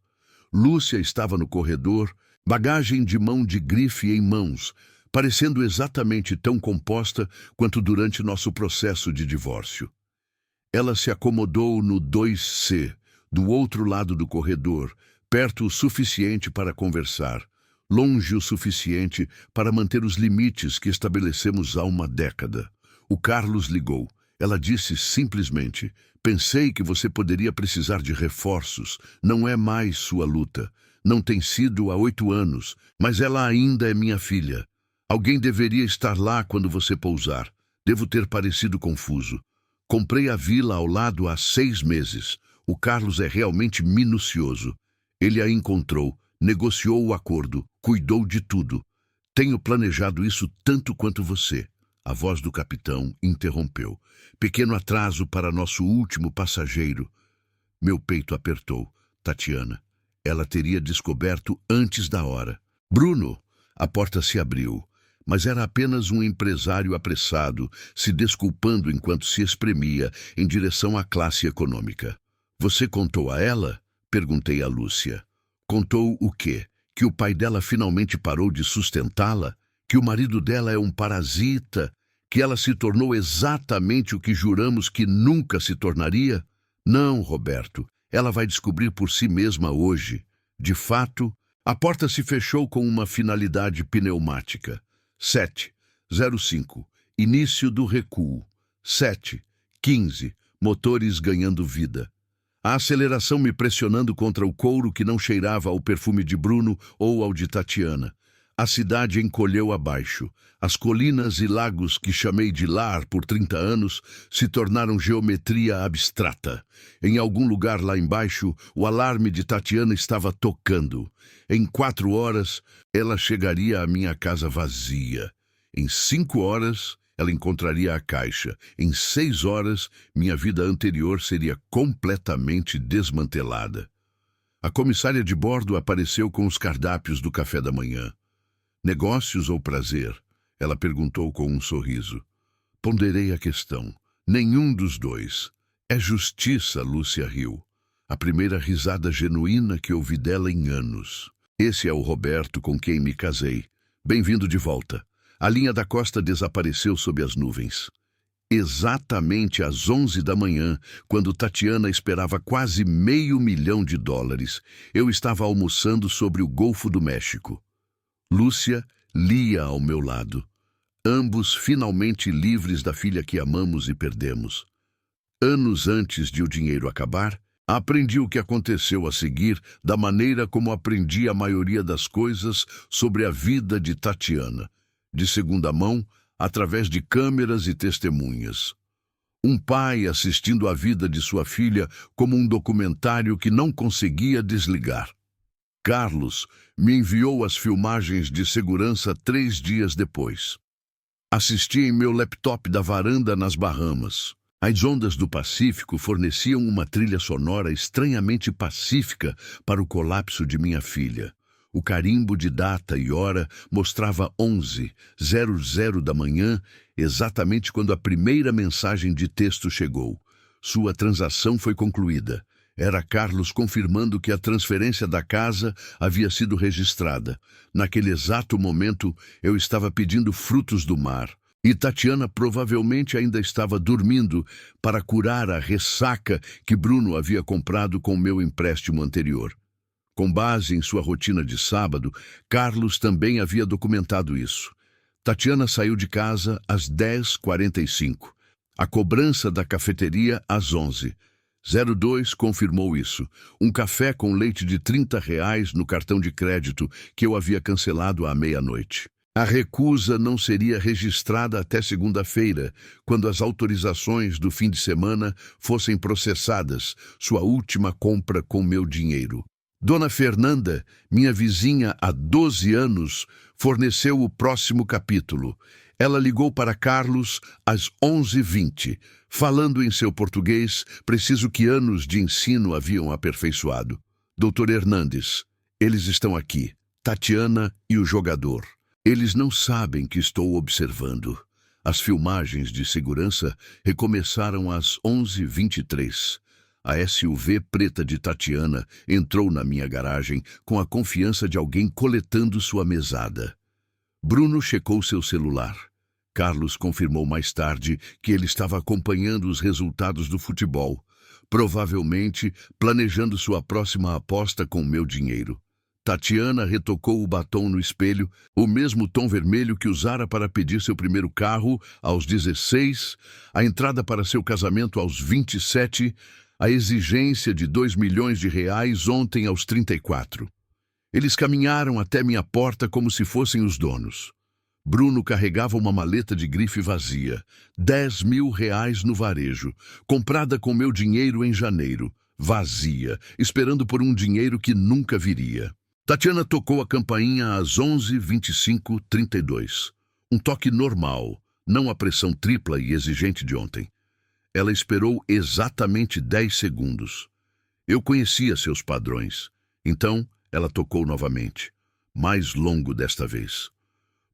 Lúcia estava no corredor, bagagem de mão de grife em mãos, parecendo exatamente tão composta quanto durante nosso processo de divórcio. Ela se acomodou no 2C, do outro lado do corredor, perto o suficiente para conversar, longe o suficiente para manter os limites que estabelecemos há uma década. O Carlos ligou. Ela disse simplesmente: pensei que você poderia precisar de reforços. Não é mais sua luta. Não tem sido há 8 anos, mas ela ainda é minha filha. Alguém deveria estar lá quando você pousar. Devo ter parecido confuso. Comprei a vila ao lado há 6 meses. O Carlos é realmente minucioso. Ele a encontrou, negociou o acordo, cuidou de tudo. Tenho planejado isso tanto quanto você. A voz do capitão interrompeu. Pequeno atraso para nosso último passageiro. Meu peito apertou. Tatiana. Ela teria descoberto antes da hora. Bruno. A porta se abriu. Mas era apenas um empresário apressado, se desculpando enquanto se espremia em direção à classe econômica. Você contou a ela? Perguntei a Lúcia. Contou o quê? Que o pai dela finalmente parou de sustentá-la? Que o marido dela é um parasita? Que ela se tornou exatamente o que juramos que nunca se tornaria? Não, Roberto. Ela vai descobrir por si mesma hoje. De fato, a porta se fechou com uma finalidade pneumática. 7:05. Início do recuo. 7:15. Motores ganhando vida. A aceleração me pressionando contra o couro que não cheirava ao perfume de Bruno ou ao de Tatiana. A cidade encolheu abaixo. As colinas e lagos que chamei de lar por 30 anos se tornaram geometria abstrata. Em algum lugar lá embaixo, o alarme de Tatiana estava tocando. Em 4 horas, ela chegaria à minha casa vazia. Em 5 horas, ela encontraria a caixa. Em 6 horas, minha vida anterior seria completamente desmantelada. A comissária de bordo apareceu com os cardápios do café da manhã. Negócios ou prazer? Ela perguntou com um sorriso. Ponderei a questão. Nenhum dos dois. É justiça, Lúcia riu. A primeira risada genuína que ouvi dela em anos. Esse é o Roberto com quem me casei. Bem-vindo de volta. A linha da costa desapareceu sob as nuvens. Exatamente às 11 da manhã, quando Tatiana esperava quase $500 mil, eu estava almoçando sobre o Golfo do México. Lúcia lia ao meu lado. Ambos finalmente livres da filha que amamos e perdemos. Anos antes de o dinheiro acabar, aprendi o que aconteceu a seguir da maneira como aprendi a maioria das coisas sobre a vida de Tatiana, de segunda mão, através de câmeras e testemunhas. Um pai assistindo à vida de sua filha como um documentário que não conseguia desligar. Carlos me enviou as filmagens de segurança 3 dias depois. Assisti em meu laptop da varanda nas Bahamas. As ondas do Pacífico forneciam uma trilha sonora estranhamente pacífica para o colapso de minha filha. O carimbo de data e hora mostrava 11:00 da manhã, exatamente quando a primeira mensagem de texto chegou. Sua transação foi concluída. Era Carlos confirmando que a transferência da casa havia sido registrada. Naquele exato momento, eu estava pedindo frutos do mar. E Tatiana provavelmente ainda estava dormindo para curar a ressaca que Bruno havia comprado com meu empréstimo anterior. Com base em sua rotina de sábado, Carlos também havia documentado isso. Tatiana saiu de casa às 10h45. A cobrança da cafeteria às 11h. 02 confirmou isso. Um café com leite de R$ 30 no cartão de crédito que eu havia cancelado à meia-noite. A recusa não seria registrada até segunda-feira, quando as autorizações do fim de semana fossem processadas, sua última compra com meu dinheiro. Dona Fernanda, minha vizinha há 12 anos, forneceu o próximo capítulo. Ela ligou para Carlos às 11h20, falando em seu português, preciso que anos de ensino haviam aperfeiçoado. Doutor Hernandes, eles estão aqui, Tatiana e o jogador. Eles não sabem que estou observando. As filmagens de segurança recomeçaram às 11h23. A SUV preta de Tatiana entrou na minha garagem com a confiança de alguém coletando sua mesada. Bruno checou seu celular. Carlos confirmou mais tarde que ele estava acompanhando os resultados do futebol, provavelmente planejando sua próxima aposta com meu dinheiro. Tatiana retocou o batom no espelho, o mesmo tom vermelho que usara para pedir seu primeiro carro aos 16, a entrada para seu casamento aos 27, a exigência de R$ 2 milhões ontem aos 34. Eles caminharam até minha porta como se fossem os donos. Bruno carregava uma maleta de grife vazia, R$ 10 mil no varejo, comprada com meu dinheiro em janeiro, vazia, esperando por um dinheiro que nunca viria. Tatiana tocou a campainha às 11h25:32. Um toque normal, não a pressão tripla e exigente de ontem. Ela esperou exatamente 10 segundos. Eu conhecia seus padrões. Então, ela tocou novamente, mais longo desta vez.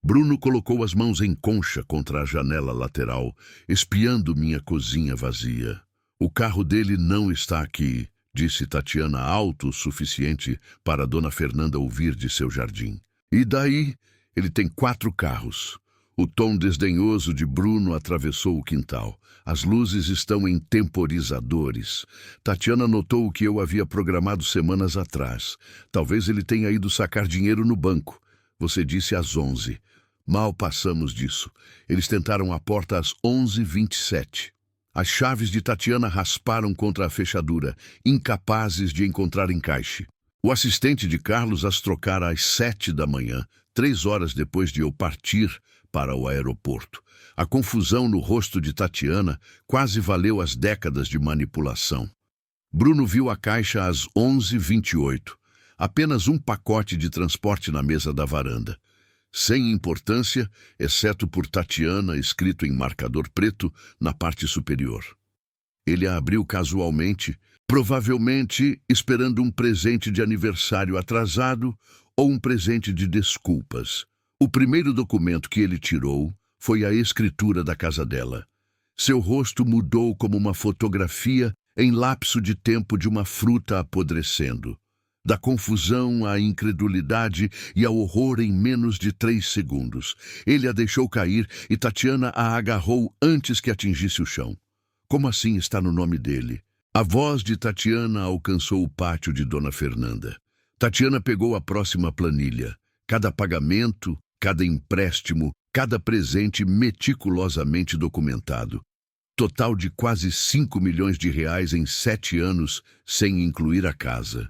Bruno colocou as mãos em concha contra a janela lateral, espiando minha cozinha vazia. O carro dele não está aqui, disse Tatiana alto o suficiente para Dona Fernanda ouvir de seu jardim. E daí, ele tem 4 carros. O tom desdenhoso de Bruno atravessou o quintal. As luzes estão em temporizadores. Tatiana notou o que eu havia programado semanas atrás. Talvez ele tenha ido sacar dinheiro no banco. Você disse às 11. Mal passamos disso. Eles tentaram a porta às 11h27. As chaves de Tatiana rasparam contra a fechadura, incapazes de encontrar encaixe. O assistente de Carlos as trocara às 7 da manhã, 3 horas depois de eu partir para o aeroporto. A confusão no rosto de Tatiana quase valeu as décadas de manipulação. Bruno viu a caixa às 11h28. Apenas um pacote de transporte na mesa da varanda. Sem importância, exceto por Tatiana, escrito em marcador preto na parte superior. Ele a abriu casualmente, provavelmente esperando um presente de aniversário atrasado ou um presente de desculpas. O primeiro documento que ele tirou foi a escritura da casa dela. Seu rosto mudou como uma fotografia em lapso de tempo de uma fruta apodrecendo. Da confusão à incredulidade e ao horror em menos de 3 segundos. Ele a deixou cair e Tatiana a agarrou antes que atingisse o chão. Como assim está no nome dele? A voz de Tatiana alcançou o pátio de Dona Fernanda. Tatiana pegou a próxima planilha. Cada pagamento, cada empréstimo, cada presente meticulosamente documentado. Total de quase 5 milhões de reais em 7 anos, sem incluir a casa.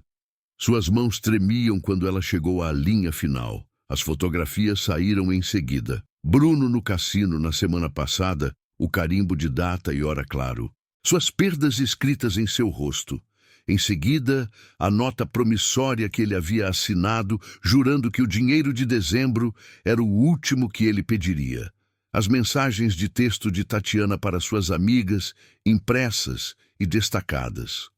Suas mãos tremiam quando ela chegou à linha final. As fotografias saíram em seguida. Bruno no cassino na semana passada, o carimbo de data e hora claro. Suas perdas escritas em seu rosto. Em seguida, a nota promissória que ele havia assinado, jurando que o dinheiro de dezembro era o último que ele pediria. As mensagens de texto de Tatiana para suas amigas, impressas e destacadas.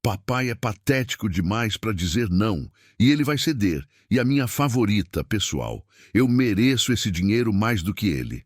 Papai é patético demais para dizer não, e ele vai ceder, e a minha favorita, pessoal. Eu mereço esse dinheiro mais do que ele.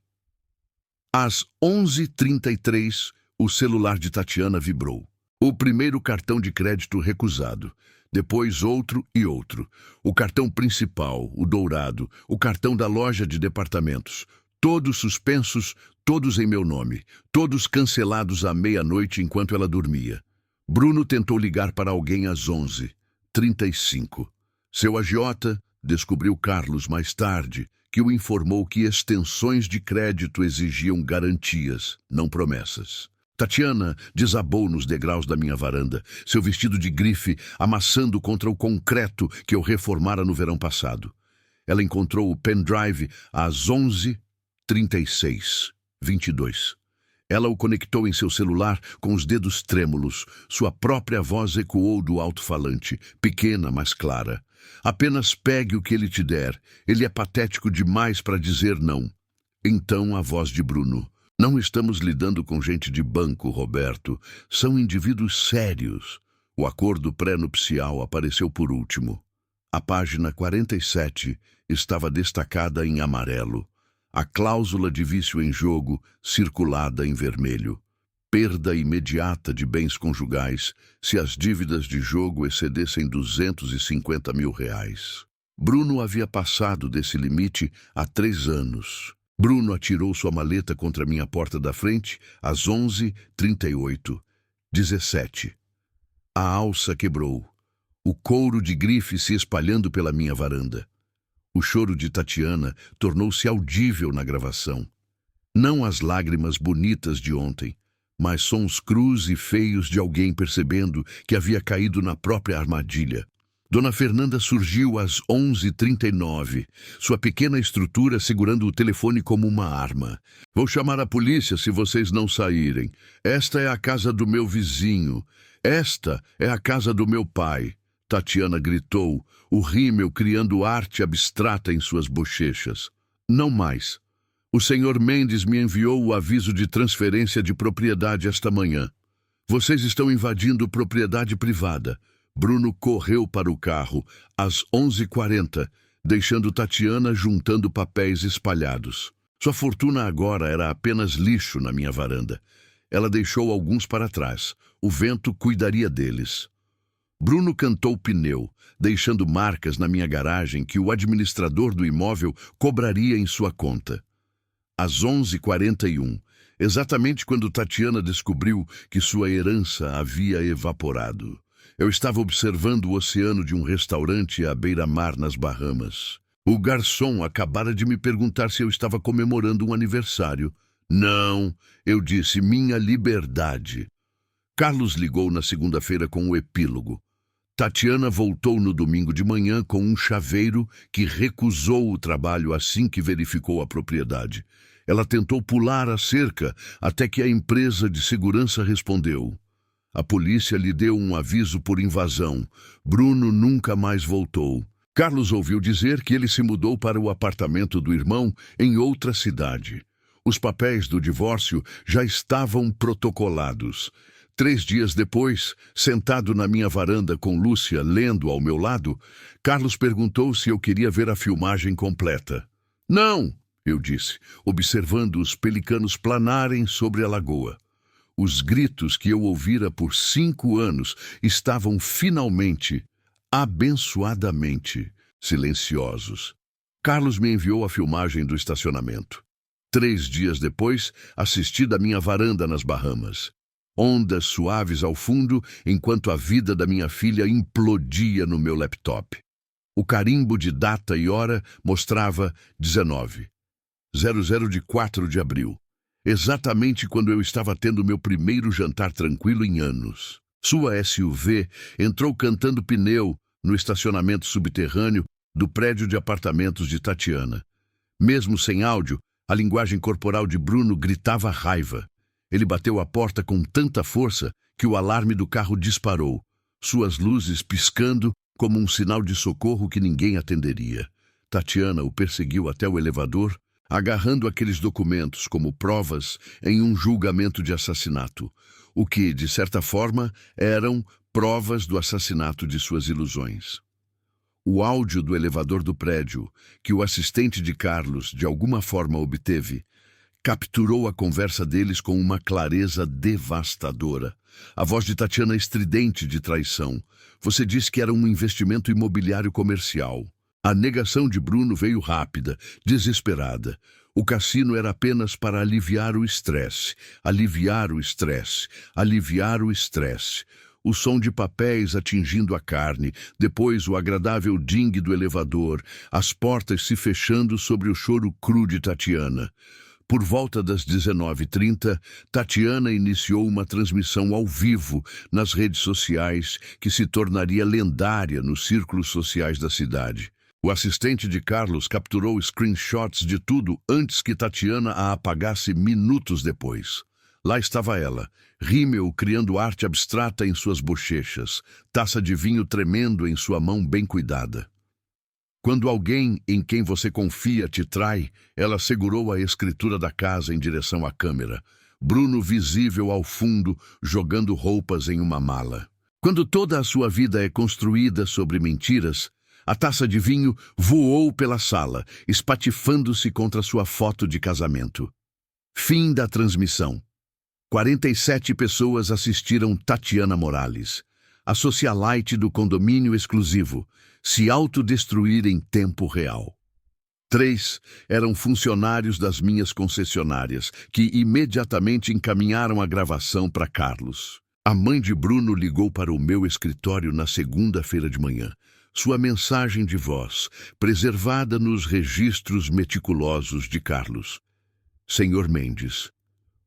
Às 11h33, o celular de Tatiana vibrou. O primeiro cartão de crédito recusado, depois outro e outro. O cartão principal, o dourado, o cartão da loja de departamentos. Todos suspensos, todos em meu nome, todos cancelados à meia-noite enquanto ela dormia. Bruno tentou ligar para alguém às 11h35. Seu agiota descobriu Carlos mais tarde, que o informou que extensões de crédito exigiam garantias, não promessas. Tatiana desabou nos degraus da minha varanda, seu vestido de grife amassando contra o concreto que eu reformara no verão passado. Ela encontrou o pendrive às 11h36:22. Ela o conectou em seu celular com os dedos trêmulos. Sua própria voz ecoou do alto-falante, pequena, mas clara. Apenas pegue o que ele te der. Ele é patético demais para dizer não. Então a voz de Bruno. Não estamos lidando com gente de banco, Roberto. São indivíduos sérios. O acordo pré-nupcial apareceu por último. A página 47 estava destacada em amarelo. A cláusula de vício em jogo, circulada em vermelho. Perda imediata de bens conjugais se as dívidas de jogo excedessem 250 mil reais. Bruno havia passado desse limite há 3 anos. Bruno atirou sua maleta contra minha porta da frente às 11h38:17. A alça quebrou. O couro de grife se espalhando pela minha varanda. O choro de Tatiana tornou-se audível na gravação. Não as lágrimas bonitas de ontem, mas sons crus e feios de alguém percebendo que havia caído na própria armadilha. Dona Fernanda surgiu às 11h39, sua pequena estrutura segurando o telefone como uma arma. Vou chamar a polícia se vocês não saírem. Esta é a casa do meu vizinho. Esta é a casa do meu pai. Tatiana gritou, o rímel criando arte abstrata em suas bochechas. Não mais. O senhor Mendes me enviou o aviso de transferência de propriedade esta manhã. Vocês estão invadindo propriedade privada. Bruno correu para o carro às 11h40, deixando Tatiana juntando papéis espalhados. Sua fortuna agora era apenas lixo na minha varanda. Ela deixou alguns para trás. O vento cuidaria deles. Bruno cantou pneu, deixando marcas na minha garagem que o administrador do imóvel cobraria em sua conta. Às 11h41, exatamente quando Tatiana descobriu que sua herança havia evaporado. Eu estava observando o oceano de um restaurante à beira-mar nas Bahamas. O garçom acabara de me perguntar se eu estava comemorando um aniversário. Não, eu disse, minha liberdade. Carlos ligou na segunda-feira com o epílogo. Tatiana voltou no domingo de manhã com um chaveiro que recusou o trabalho assim que verificou a propriedade. Ela tentou pular a cerca até que a empresa de segurança respondeu. A polícia lhe deu um aviso por invasão. Bruno nunca mais voltou. Carlos ouviu dizer que ele se mudou para o apartamento do irmão em outra cidade. Os papéis do divórcio já estavam protocolados. 3 dias depois, sentado na minha varanda com Lúcia lendo ao meu lado, Carlos perguntou se eu queria ver a filmagem completa. Não, eu disse, observando os pelicanos planarem sobre a lagoa. Os gritos que eu ouvira por 5 anos estavam finalmente abençoadamente silenciosos. Carlos me enviou a filmagem do estacionamento. 3 dias depois, assisti da minha varanda nas Bahamas. Ondas suaves ao fundo, enquanto a vida da minha filha implodia no meu laptop. O carimbo de data e hora mostrava 19:00 de 4 de abril. Exatamente quando eu estava tendo meu primeiro jantar tranquilo em anos. Sua SUV entrou cantando pneu no estacionamento subterrâneo do prédio de apartamentos de Tatiana. Mesmo sem áudio, a linguagem corporal de Bruno gritava raiva. Ele bateu a porta com tanta força que o alarme do carro disparou, suas luzes piscando como um sinal de socorro que ninguém atenderia. Tatiana o perseguiu até o elevador, agarrando aqueles documentos como provas em um julgamento de assassinato, o que, de certa forma, eram provas do assassinato de suas ilusões. O áudio do elevador do prédio, que o assistente de Carlos de alguma forma obteve, capturou a conversa deles com uma clareza devastadora. A voz de Tatiana estridente de traição. Você disse que era um investimento imobiliário comercial. A negação de Bruno veio rápida, desesperada. O cassino era apenas para aliviar o estresse, aliviar o estresse, aliviar o estresse. O som de papéis atingindo a carne, depois o agradável dingue do elevador, as portas se fechando sobre o choro cru de Tatiana. Por volta das 19h30, Tatiana iniciou uma transmissão ao vivo nas redes sociais que se tornaria lendária nos círculos sociais da cidade. O assistente de Carlos capturou screenshots de tudo antes que Tatiana a apagasse minutos depois. Lá estava ela, rímel criando arte abstrata em suas bochechas, taça de vinho tremendo em sua mão bem cuidada. Quando alguém em quem você confia te trai, ela segurou a escritura da casa em direção à câmera. Bruno visível ao fundo, jogando roupas em uma mala. Quando toda a sua vida é construída sobre mentiras, a taça de vinho voou pela sala, espatifando-se contra sua foto de casamento. Fim da transmissão. 47 pessoas assistiram Tatiana Morales, a socialite do condomínio exclusivo, se autodestruir em tempo real. 3 eram funcionários das minhas concessionárias, que imediatamente encaminharam a gravação para Carlos. A mãe de Bruno ligou para o meu escritório na segunda-feira de manhã. Sua mensagem de voz, preservada nos registros meticulosos de Carlos. Senhor Mendes,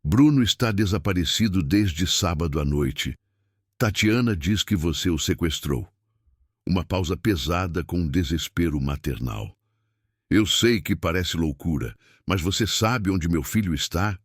Bruno está desaparecido desde sábado à noite. Tatiana diz que você o sequestrou. Uma pausa pesada com um desespero maternal. Eu sei que parece loucura, mas você sabe onde meu filho está?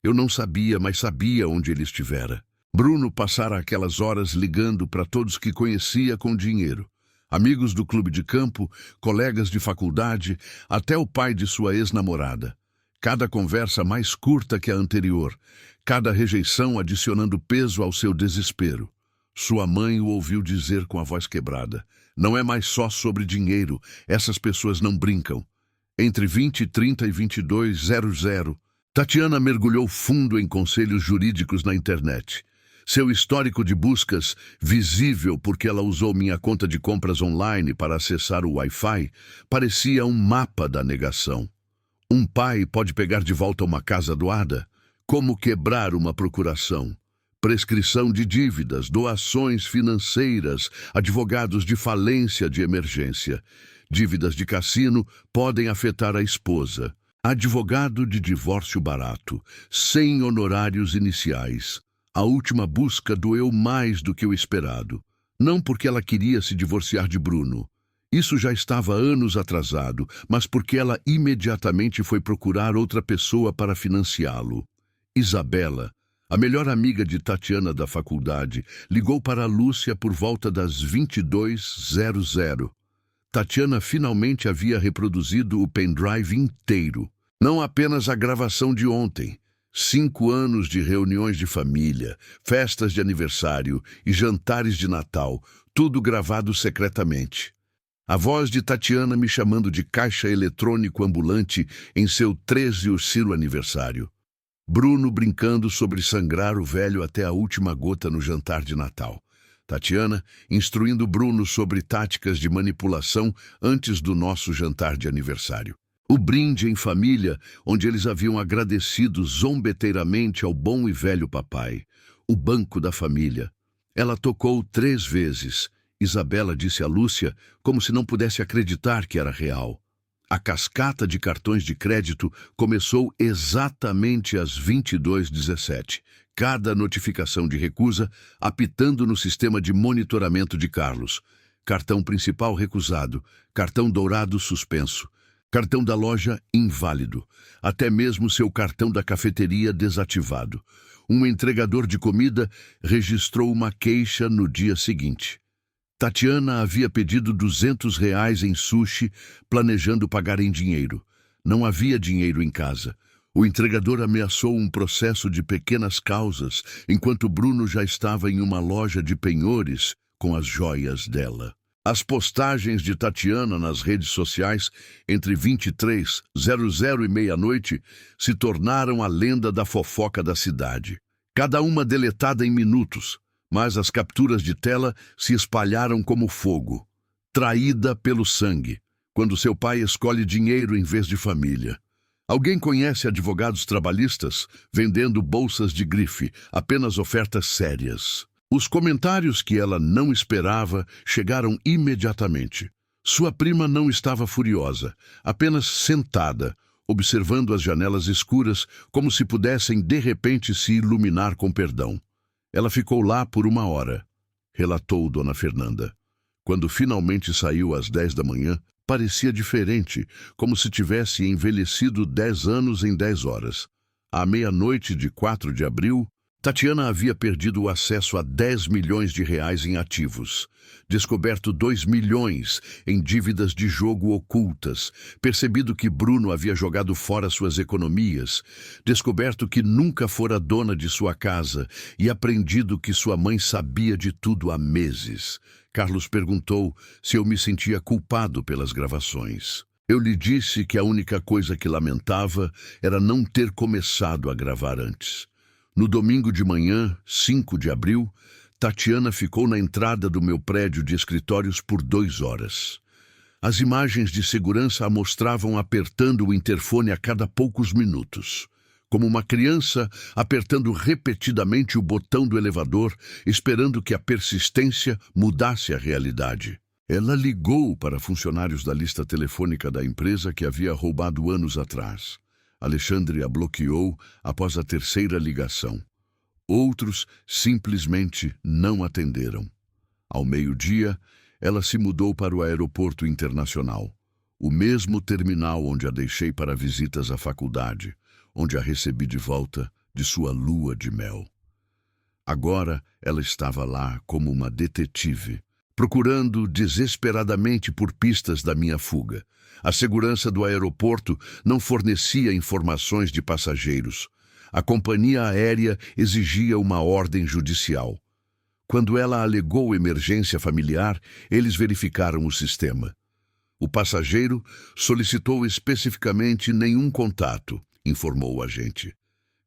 Eu não sabia, mas sabia onde ele estivera. Bruno passara aquelas horas ligando para todos que conhecia com dinheiro. Amigos do clube de campo, colegas de faculdade, até o pai de sua ex-namorada. Cada conversa mais curta que a anterior, cada rejeição adicionando peso ao seu desespero. Sua mãe o ouviu dizer com a voz quebrada. Não é mais só sobre dinheiro, essas pessoas não brincam. Entre 20h30 e 22h00, Tatiana mergulhou fundo em conselhos jurídicos na internet. Seu histórico de buscas, visível porque ela usou minha conta de compras online para acessar o Wi-Fi, parecia um mapa da negação. Um pai pode pegar de volta uma casa doada? Como quebrar uma procuração? Prescrição de dívidas, doações financeiras, advogados de falência de emergência. Dívidas de cassino podem afetar a esposa. Advogado de divórcio barato, sem honorários iniciais. A última busca doeu mais do que o esperado. Não porque ela queria se divorciar de Bruno. Isso já estava anos atrasado, mas porque ela imediatamente foi procurar outra pessoa para financiá-lo. Isabela, a melhor amiga de Tatiana da faculdade, ligou para a Lúcia por volta das 22h00. Tatiana finalmente havia reproduzido o pendrive inteiro. Não apenas a gravação de ontem. 5 anos de reuniões de família, festas de aniversário e jantares de Natal, tudo gravado secretamente. A voz de Tatiana me chamando de caixa eletrônico ambulante em seu 13º aniversário. Bruno brincando sobre sangrar o velho até a última gota no jantar de Natal. Tatiana, instruindo Bruno sobre táticas de manipulação antes do nosso jantar de aniversário. O brinde em família, onde eles haviam agradecido zombeteiramente ao bom e velho papai. O banco da família. Ela tocou 3 vezes. Isabela disse a Lúcia, como se não pudesse acreditar que era real. A cascata de cartões de crédito começou exatamente às 22h17. Cada notificação de recusa apitando no sistema de monitoramento de Carlos. Cartão principal recusado, cartão dourado suspenso, cartão da loja inválido, até mesmo seu cartão da cafeteria desativado. Um entregador de comida registrou uma queixa no dia seguinte. Tatiana havia pedido R$ 200 em sushi, planejando pagar em dinheiro. Não havia dinheiro em casa. O entregador ameaçou um processo de pequenas causas, enquanto Bruno já estava em uma loja de penhores com as joias dela. As postagens de Tatiana nas redes sociais entre 23h00 e meia-noite se tornaram a lenda da fofoca da cidade. Cada uma deletada em minutos, mas as capturas de tela se espalharam como fogo. Traída pelo sangue, quando seu pai escolhe dinheiro em vez de família. Alguém conhece advogados trabalhistas vendendo bolsas de grife, apenas ofertas sérias. Os comentários que ela não esperava chegaram imediatamente. Sua prima não estava furiosa, apenas sentada, observando as janelas escuras como se pudessem de repente se iluminar com perdão. Ela ficou lá por 1 hora, relatou Dona Fernanda. Quando finalmente saiu às 10 da manhã, parecia diferente, como se tivesse envelhecido 10 anos em 10 horas. À meia-noite de 4 de abril, Tatiana havia perdido o acesso a R$ 10 milhões em ativos, descoberto 2 milhões em dívidas de jogo ocultas, percebido que Bruno havia jogado fora suas economias, descoberto que nunca fora dona de sua casa e aprendido que sua mãe sabia de tudo há meses. Carlos perguntou se eu me sentia culpado pelas gravações. Eu lhe disse que a única coisa que lamentava era não ter começado a gravar antes. No domingo de manhã, 5 de abril, Tatiana ficou na entrada do meu prédio de escritórios por 2 horas. As imagens de segurança a mostravam apertando o interfone a cada poucos minutos, como uma criança apertando repetidamente o botão do elevador, esperando que a persistência mudasse a realidade. Ela ligou para funcionários da lista telefônica da empresa que havia roubado anos atrás. Alexandre a bloqueou após a 3ª ligação. Outros simplesmente não atenderam. Ao meio-dia, ela se mudou para o aeroporto internacional, o mesmo terminal onde a deixei para visitas à faculdade, onde a recebi de volta de sua lua de mel. Agora ela estava lá como uma detetive, procurando desesperadamente por pistas da minha fuga. A segurança do aeroporto não fornecia informações de passageiros. A companhia aérea exigia uma ordem judicial. Quando ela alegou emergência familiar, eles verificaram o sistema. O passageiro solicitou especificamente nenhum contato, informou o agente.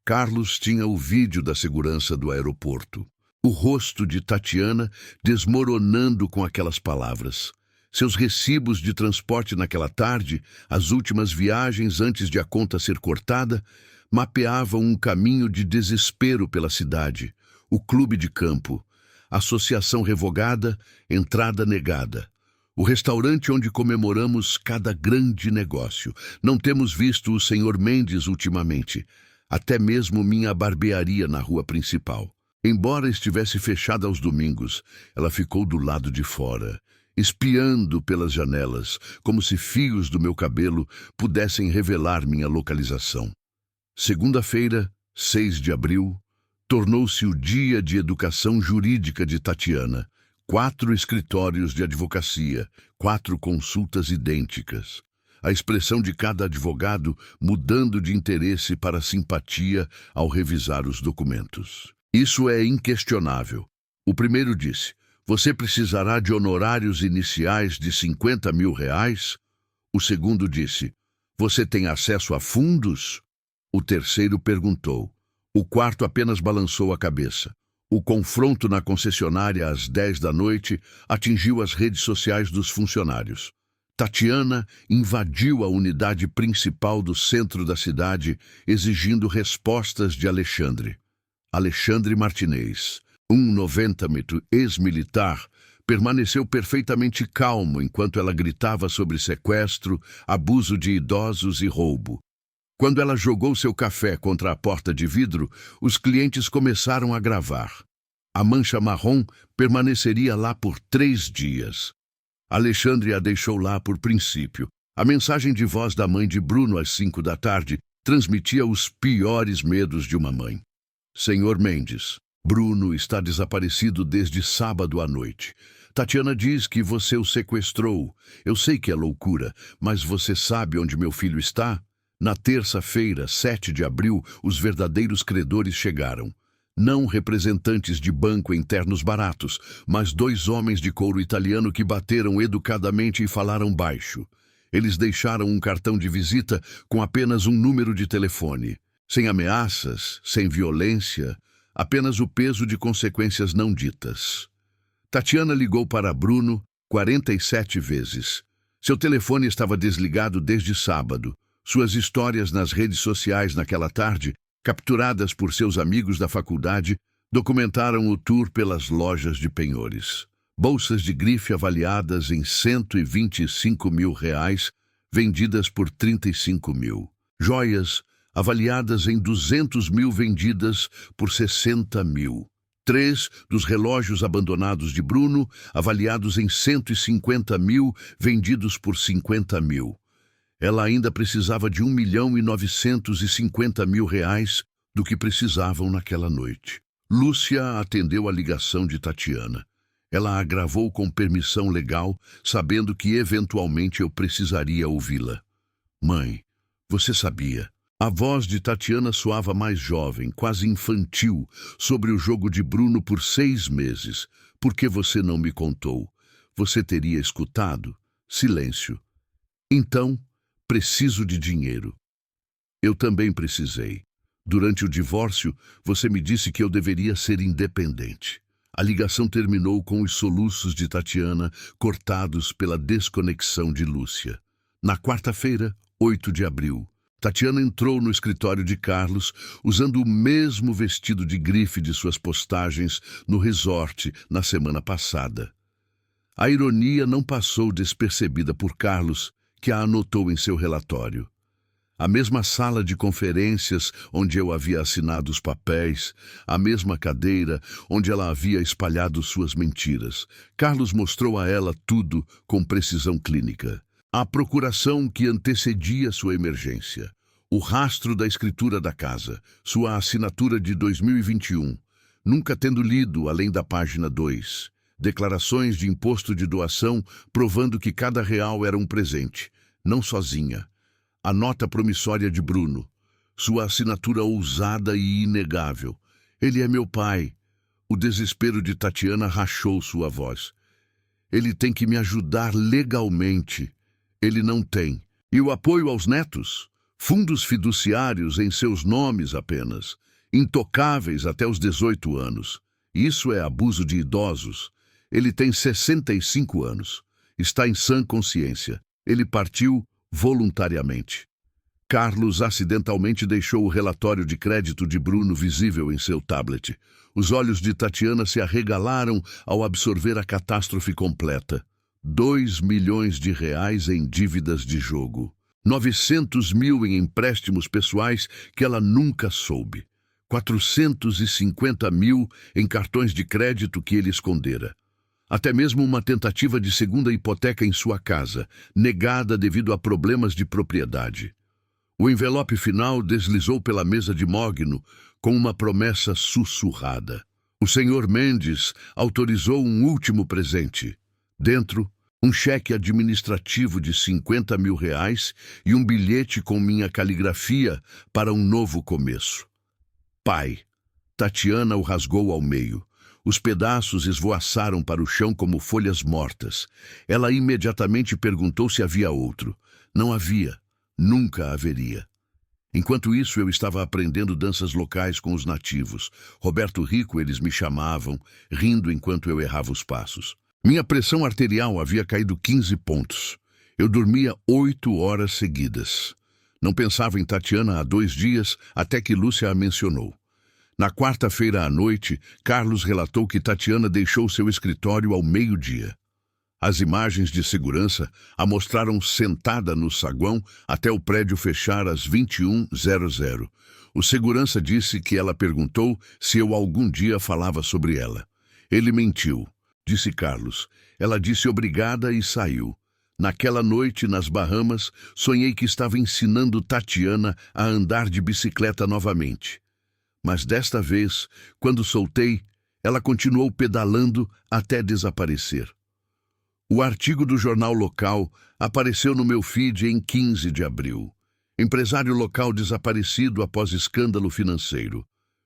Carlos tinha o vídeo da segurança do aeroporto. O rosto de Tatiana desmoronando com aquelas palavras. Seus recibos de transporte naquela tarde, as últimas viagens antes de a conta ser cortada, mapeavam um caminho de desespero pela cidade. O clube de campo, associação revogada, entrada negada. O restaurante onde comemoramos cada grande negócio. Não temos visto o Sr. Mendes ultimamente. Até mesmo minha barbearia na rua principal. Embora estivesse fechada aos domingos, ela ficou do lado de fora, espiando pelas janelas, como se fios do meu cabelo pudessem revelar minha localização. Segunda-feira, 6 de abril, tornou-se o dia de educação jurídica de Tatiana. 4 escritórios de advocacia, 4 consultas idênticas. A expressão de cada advogado mudando de interesse para simpatia ao revisar os documentos. Isso é inquestionável. O primeiro disse: você precisará de honorários iniciais de R$ 50 mil. O segundo disse: você tem acesso a fundos? O terceiro perguntou. O quarto apenas balançou a cabeça. O confronto na concessionária às 10 da noite atingiu as redes sociais dos funcionários. Tatiana invadiu a unidade principal do centro da cidade, exigindo respostas de Alexandre. Alexandre Martinez, 1,90 m, ex-militar, permaneceu perfeitamente calmo enquanto ela gritava sobre sequestro, abuso de idosos e roubo. Quando ela jogou seu café contra a porta de vidro, os clientes começaram a gravar. A mancha marrom permaneceria lá por 3 dias. Alexandre a deixou lá por princípio. A mensagem de voz da mãe de Bruno às 5 da tarde transmitia os piores medos de uma mãe. Senhor Mendes, Bruno está desaparecido desde sábado à noite. Tatiana diz que você o sequestrou. Eu sei que é loucura, mas você sabe onde meu filho está? Na terça-feira, 7 de abril, os verdadeiros credores chegaram. Não representantes de banco em ternos baratos, mas 2 homens de couro italiano que bateram educadamente e falaram baixo. Eles deixaram um cartão de visita com apenas um número de telefone. Sem ameaças, sem violência, apenas o peso de consequências não ditas. Tatiana ligou para Bruno 47 vezes. Seu telefone estava desligado desde sábado. Suas histórias nas redes sociais naquela tarde, capturadas por seus amigos da faculdade, documentaram o tour pelas lojas de penhores. Bolsas de grife avaliadas em R$125 mil, vendidas por 35 mil. Joias avaliadas em 200 mil, vendidas por 60 mil. 3 dos relógios abandonados de Bruno, avaliados em 150 mil, vendidos por 50 mil. Ela ainda precisava de R$1.950.000 do que precisavam naquela noite. Lúcia atendeu a ligação de Tatiana. Ela a gravou com permissão legal, sabendo que eventualmente eu precisaria ouvi-la. Mãe, você sabia? A voz de Tatiana soava mais jovem, quase infantil, sobre o jogo de Bruno por 6 meses. Por que você não me contou? Você teria escutado? Silêncio. Então, preciso de dinheiro. Eu também precisei. Durante o divórcio, você me disse que eu deveria ser independente. A ligação terminou com os soluços de Tatiana, cortados pela desconexão de Lúcia. Na quarta-feira, 8 de abril, Tatiana entrou no escritório de Carlos, usando o mesmo vestido de grife de suas postagens no resort na semana passada. A ironia não passou despercebida por Carlos, que a anotou em seu relatório. A mesma sala de conferências onde eu havia assinado os papéis, a mesma cadeira onde ela havia espalhado suas mentiras. Carlos mostrou a ela tudo com precisão clínica. A procuração que antecedia sua emergência, o rastro da escritura da casa, sua assinatura de 2021, nunca tendo lido além da página 2, declarações de imposto de doação provando que cada real era um presente, não sozinha. A nota promissória de Bruno, sua assinatura ousada e inegável. Ele é meu pai. O desespero de Tatiana rachou sua voz. Ele tem que me ajudar legalmente. Ele não tem. E o apoio aos netos? Fundos fiduciários em seus nomes apenas, intocáveis até os 18 anos. Isso é abuso de idosos. Ele tem 65 anos. Está em sã consciência. Ele partiu voluntariamente. Carlos acidentalmente deixou o relatório de crédito de Bruno visível em seu tablet. Os olhos de Tatiana se arregalaram ao absorver a catástrofe completa. 2 milhões de reais em dívidas de jogo. 900 mil em empréstimos pessoais que ela nunca soube. 450 mil em cartões de crédito que ele escondera. Até mesmo uma tentativa de segunda hipoteca em sua casa, negada devido a problemas de propriedade. O envelope final deslizou pela mesa de Mogno com uma promessa sussurrada. O senhor Mendes autorizou um último presente. Dentro, um cheque administrativo de 50 mil reais e um bilhete com minha caligrafia para um novo começo. Pai. Tatiana o rasgou ao meio. Os pedaços esvoaçaram para o chão como folhas mortas. Ela imediatamente perguntou se havia outro. Não havia. Nunca haveria. Enquanto isso, eu estava aprendendo danças locais com os nativos. Roberto Rico, eles me chamavam, rindo enquanto eu errava os passos. Minha pressão arterial havia caído 15 pontos. Eu dormia 8 horas seguidas. Não pensava em Tatiana há 2 dias, até que Lúcia a mencionou. Na quarta-feira à noite, Carlos relatou que Tatiana deixou seu escritório ao meio-dia. As imagens de segurança a mostraram sentada no saguão até o prédio fechar às 21h00. O segurança disse que ela perguntou se eu algum dia falava sobre ela. Ele mentiu, disse Carlos. Ela disse obrigada e saiu. Naquela noite, nas Bahamas, sonhei que estava ensinando Tatiana a andar de bicicleta novamente. Mas desta vez, quando soltei, ela continuou pedalando até desaparecer. O artigo do jornal local apareceu no meu feed em 15 de abril. Empresário local desaparecido após escândalo financeiro.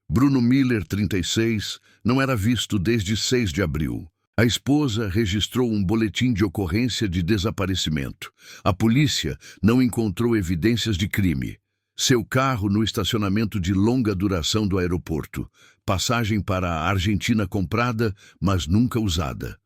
Bruno Miller, 36, não era visto desde 6 de abril. A esposa registrou um boletim de ocorrência de desaparecimento. A polícia não encontrou evidências de crime. Seu carro no estacionamento de longa duração do aeroporto. Passagem para a Argentina comprada, mas nunca usada.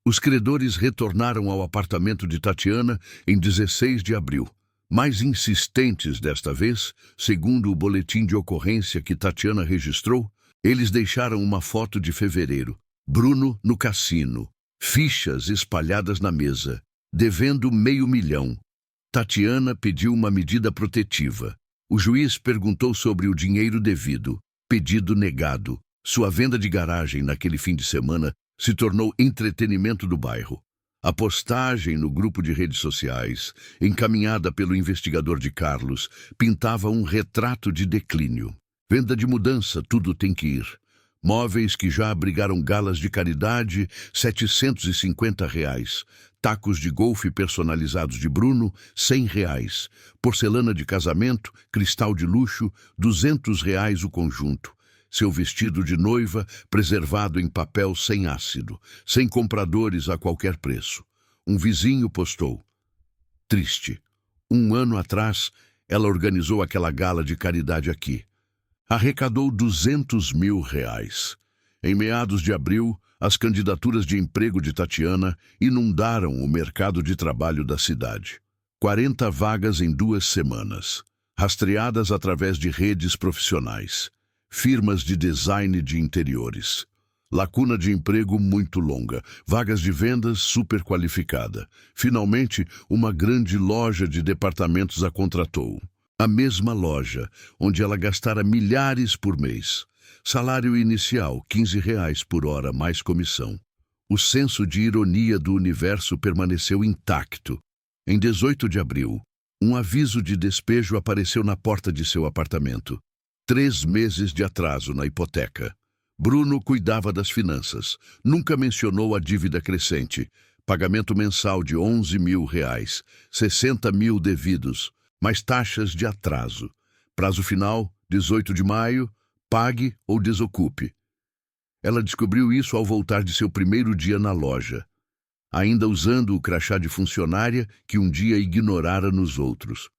Os credores retornaram ao apartamento de Tatiana em 16 de abril. Mais insistentes desta vez, segundo o boletim de ocorrência que Tatiana registrou, eles deixaram uma foto de fevereiro. Bruno no cassino. Fichas espalhadas na mesa. Devendo R$500.000. Tatiana pediu uma medida protetiva. O juiz perguntou sobre o dinheiro devido. Pedido negado. Sua venda de garagem naquele fim de semana se tornou entretenimento do bairro. A postagem no grupo de redes sociais, encaminhada pelo investigador de Carlos, pintava um retrato de declínio. Venda de mudança, tudo tem que ir. Móveis que já abrigaram galas de caridade, R$750. Tacos de golfe personalizados de Bruno, R$100. Porcelana de casamento, cristal de luxo, R$200 o conjunto. Seu vestido de noiva, preservado em papel sem ácido, sem compradores a qualquer preço. Um vizinho postou. Triste. 1 ano atrás, ela organizou aquela gala de caridade aqui. Arrecadou R$200.000. Em meados de abril, as candidaturas de emprego de Tatiana inundaram o mercado de trabalho da cidade. 40 vagas em 2 semanas, rastreadas através de redes profissionais. Firmas de design de interiores. Lacuna de emprego muito longa. Vagas de vendas super qualificada. Finalmente, uma grande loja de departamentos a contratou. A mesma loja, onde ela gastara milhares por mês. Salário inicial, R$15 por hora, mais comissão. O senso de ironia do universo permaneceu intacto. Em 18 de abril, um aviso de despejo apareceu na porta de seu apartamento. 3 meses de atraso na hipoteca. Bruno cuidava das finanças. Nunca mencionou a dívida crescente. Pagamento mensal de R$11.000. 60.000 devidos, mais taxas de atraso. Prazo final, 18 de maio. Pague ou desocupe. Ela descobriu isso ao voltar de seu primeiro dia na loja, ainda usando o crachá de funcionária que um dia ignorara nos outros.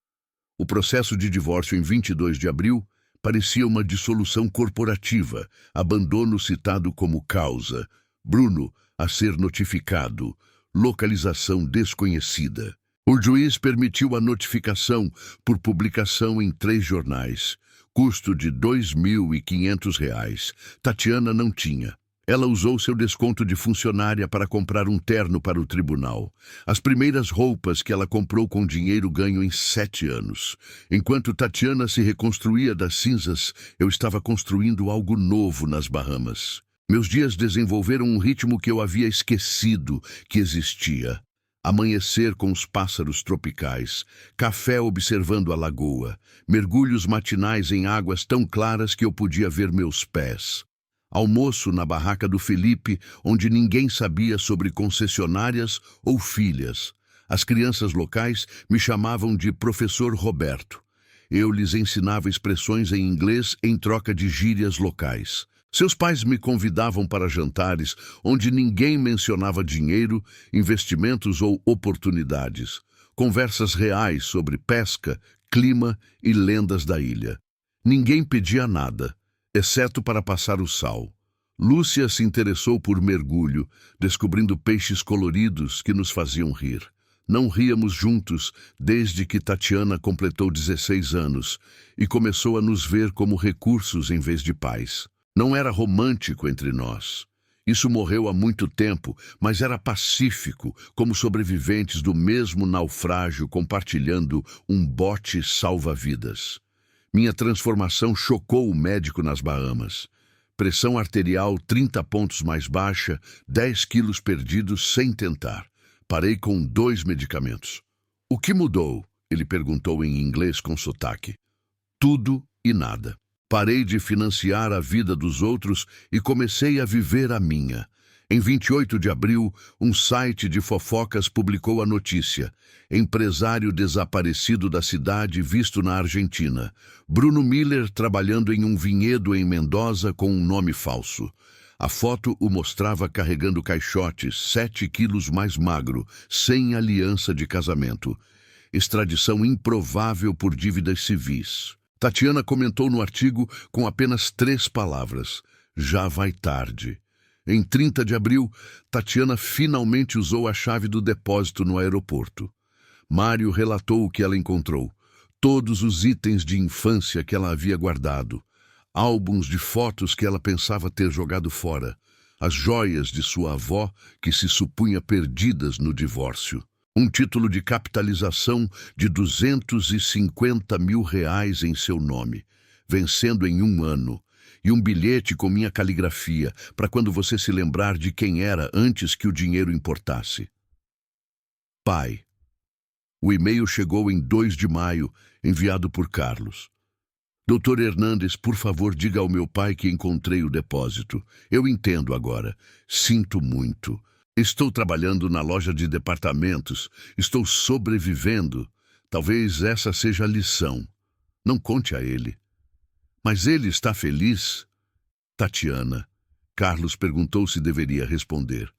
O processo de divórcio em 22 de abril parecia uma dissolução corporativa, abandono citado como causa, Bruno a ser notificado, localização desconhecida. O juiz permitiu a notificação por publicação em 3 jornais, custo de R$2.500. Tatiana não tinha. Ela usou seu desconto de funcionária para comprar um terno para o tribunal. As primeiras roupas que ela comprou com dinheiro ganho em 7 anos. Enquanto Tatiana se reconstruía das cinzas, eu estava construindo algo novo nas Bahamas. Meus dias desenvolveram um ritmo que eu havia esquecido que existia. Amanhecer com os pássaros tropicais, café observando a lagoa, mergulhos matinais em águas tão claras que eu podia ver meus pés. Almoço na barraca do Felipe, onde ninguém sabia sobre concessionárias ou filhas. As crianças locais me chamavam de Professor Roberto. Eu lhes ensinava expressões em inglês em troca de gírias locais. Seus pais me convidavam para jantares onde ninguém mencionava dinheiro, investimentos ou oportunidades. Conversas reais sobre pesca, clima e lendas da ilha. Ninguém pedia nada, exceto para passar o sal. Lúcia se interessou por mergulho, descobrindo peixes coloridos que nos faziam rir. Não ríamos juntos desde que Tatiana completou 16 anos e começou a nos ver como recursos em vez de pais. Não era romântico entre nós. Isso morreu há muito tempo, mas era pacífico, como sobreviventes do mesmo naufrágio compartilhando um bote salva-vidas. Minha transformação chocou o médico nas Bahamas. Pressão arterial 30 pontos mais baixa, 10 quilos perdidos sem tentar. Parei com 2 medicamentos. O que mudou? Ele perguntou em inglês com sotaque. Tudo e nada. Parei de financiar a vida dos outros e comecei a viver a minha. Em 28 de abril, um site de fofocas publicou a notícia. Empresário desaparecido da cidade visto na Argentina. Bruno Miller trabalhando em um vinhedo em Mendoza com um nome falso. A foto o mostrava carregando caixotes, 7 quilos mais magro, sem aliança de casamento. Extradição improvável por dívidas civis. Tatiana comentou no artigo com apenas 3 palavras. Já vai tarde. Em 30 de abril, Tatiana finalmente usou a chave do depósito no aeroporto. Mário relatou o que ela encontrou. Todos os itens de infância que ela havia guardado. Álbuns de fotos que ela pensava ter jogado fora. As joias de sua avó, que se supunha perdidas no divórcio. Um título de capitalização de R$250 mil em seu nome, vencendo em 1 ano. E um bilhete com minha caligrafia, para quando você se lembrar de quem era antes que o dinheiro importasse. Pai. O e-mail chegou em 2 de maio, enviado por Carlos. Doutor Hernandes, por favor, diga ao meu pai que encontrei o depósito. Eu entendo agora. Sinto muito. Estou trabalhando na loja de departamentos. Estou sobrevivendo. Talvez essa seja a lição. Não conte a ele. Mas ele está feliz? Tatiana. Carlos perguntou se deveria responder.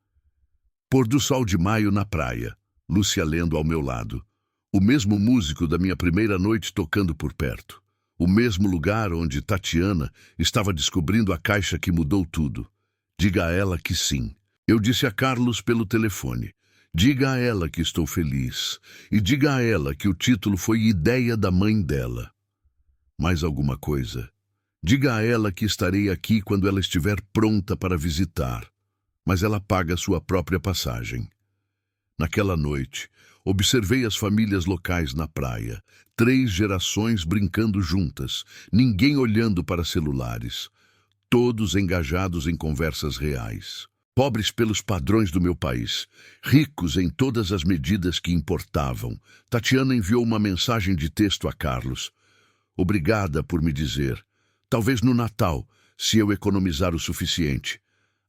Pôr do sol de maio na praia. Lúcia lendo ao meu lado. O mesmo músico da minha primeira noite tocando por perto. O mesmo lugar onde Tatiana estava descobrindo a caixa que mudou tudo. Diga a ela que sim. Eu disse a Carlos pelo telefone. Diga a ela que estou feliz. E diga a ela que o título foi ideia da mãe dela. Mais alguma coisa. Diga a ela que estarei aqui quando ela estiver pronta para visitar. Mas ela paga sua própria passagem. Naquela noite, observei as famílias locais na praia. 3 gerações brincando juntas, ninguém olhando para celulares. Todos engajados em conversas reais. Pobres pelos padrões do meu país, ricos em todas as medidas que importavam. Tatiana enviou uma mensagem de texto a Carlos. Obrigada por me dizer. Talvez no Natal, se eu economizar o suficiente.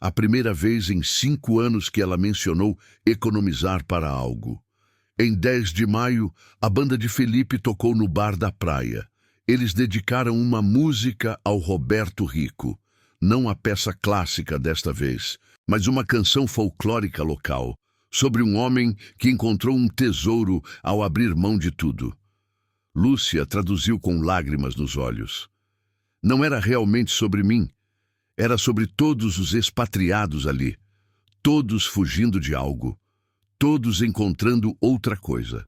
A primeira vez em 5 anos que ela mencionou economizar para algo. Em 10 de maio, a banda de Felipe tocou no bar da praia. Eles dedicaram uma música ao Roberto Rico. Não a peça clássica desta vez, mas uma canção folclórica local, sobre um homem que encontrou um tesouro ao abrir mão de tudo. Lúcia traduziu com lágrimas nos olhos. Não era realmente sobre mim, era sobre todos os expatriados ali, todos fugindo de algo, todos encontrando outra coisa.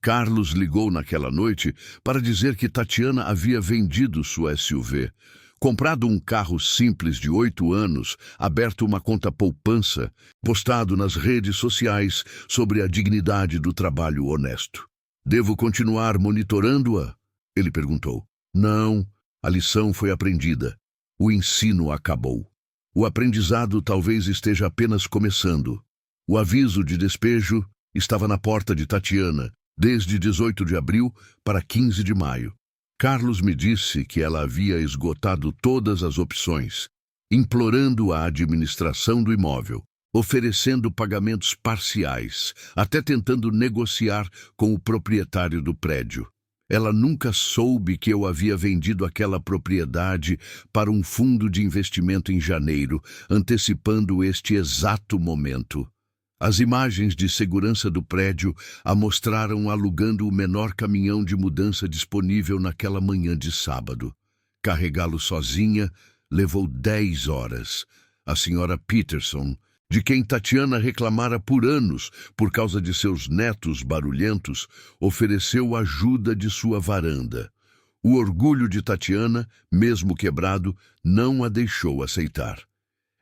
Carlos ligou naquela noite para dizer que Tatiana havia vendido sua SUV, comprado um carro simples de 8 anos, aberto uma conta poupança, postado nas redes sociais sobre a dignidade do trabalho honesto. Devo continuar monitorando-a? Ele perguntou. Não, a lição foi aprendida. O ensino acabou. O aprendizado talvez esteja apenas começando. O aviso de despejo estava na porta de Tatiana, desde 18 de abril para 15 de maio. Carlos me disse que ela havia esgotado todas as opções, implorando a administração do imóvel, oferecendo pagamentos parciais, até tentando negociar com o proprietário do prédio. Ela nunca soube que eu havia vendido aquela propriedade para um fundo de investimento em janeiro, antecipando este exato momento. As imagens de segurança do prédio a mostraram alugando o menor caminhão de mudança disponível naquela manhã de sábado. Carregá-lo sozinha levou 10 horas. A senhora Peterson, de quem Tatiana reclamara por anos por causa de seus netos barulhentos, ofereceu ajuda de sua varanda. O orgulho de Tatiana, mesmo quebrado, não a deixou aceitar.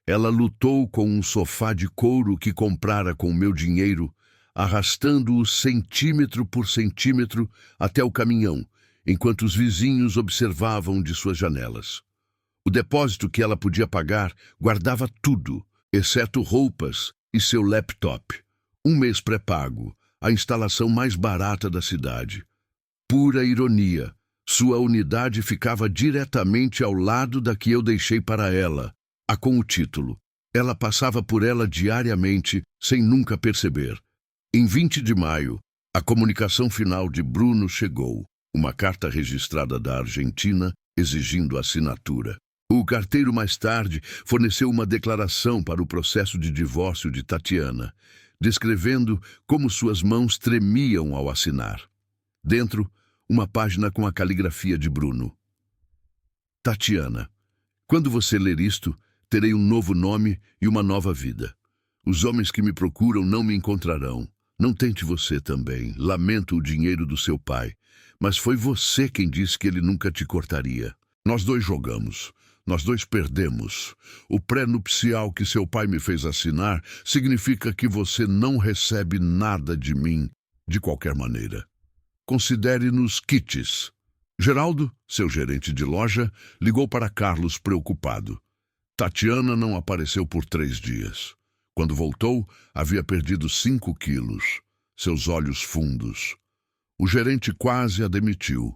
Ela lutou com um sofá de couro que comprara com meu dinheiro, arrastando-o centímetro por centímetro até o caminhão, enquanto os vizinhos observavam de suas janelas. O depósito que ela podia pagar guardava tudo, exceto roupas e seu laptop. Um mês pré-pago, a instalação mais barata da cidade. Pura ironia, sua unidade ficava diretamente ao lado da que eu deixei para ela, a com o título. Ela passava por ela diariamente, sem nunca perceber. Em 20 de maio, a comunicação final de Bruno chegou, uma carta registrada da Argentina exigindo assinatura. O carteiro mais tarde forneceu uma declaração para o processo de divórcio de Tatiana, descrevendo como suas mãos tremiam ao assinar. Dentro, uma página com a caligrafia de Bruno. Tatiana, quando você ler isto, terei um novo nome e uma nova vida. Os homens que me procuram não me encontrarão. Não tente você também. Lamento o dinheiro do seu pai. Mas foi você quem disse que ele nunca te cortaria. Nós dois jogamos. Nós dois perdemos. O pré-nupcial que seu pai me fez assinar significa que você não recebe nada de mim, de qualquer maneira. Considere-nos quites. Geraldo, seu gerente de loja, ligou para Carlos preocupado. Tatiana não apareceu por 3 dias. Quando voltou, havia perdido 5 quilos. Seus olhos fundos. O gerente quase a demitiu.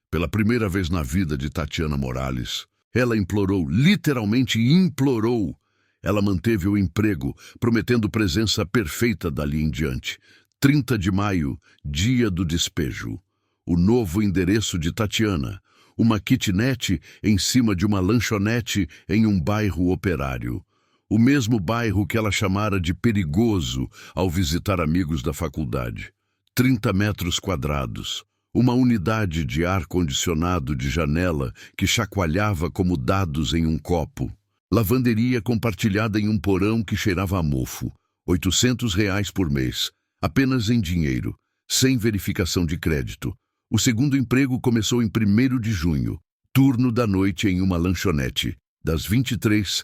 Pela primeira vez na vida de Tatiana Morales, ela implorou, literalmente implorou. Ela manteve o emprego, prometendo presença perfeita dali em diante. 30 de maio, dia do despejo. O novo endereço de Tatiana. Uma kitnet em cima de uma lanchonete em um bairro operário. O mesmo bairro que ela chamara de perigoso ao visitar amigos da faculdade. 30 metros quadrados. Uma unidade de ar-condicionado de janela que chacoalhava como dados em um copo. Lavanderia compartilhada em um porão que cheirava a mofo. R$ 800 por mês. Apenas em dinheiro. Sem verificação de crédito. O segundo emprego começou em 1º de junho. Turno da noite em uma lanchonete. Das 23h00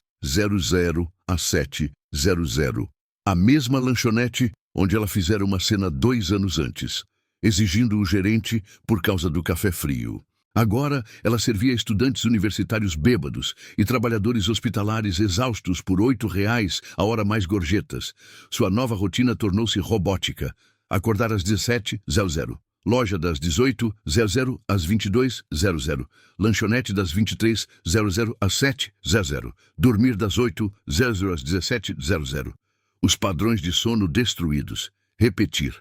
às 7h00. A mesma lanchonete onde ela fizera uma cena 2 anos antes, exigindo o gerente por causa do café frio. Agora, ela servia estudantes universitários bêbados e trabalhadores hospitalares exaustos por R$ 8 a hora mais gorjetas. Sua nova rotina tornou-se robótica. Acordar às 17h00. Loja das 18h00 às 22h00. Lanchonete das 23h00 às 7h00. Dormir das 8h00 às 17h00. Os padrões de sono destruídos. Repetir.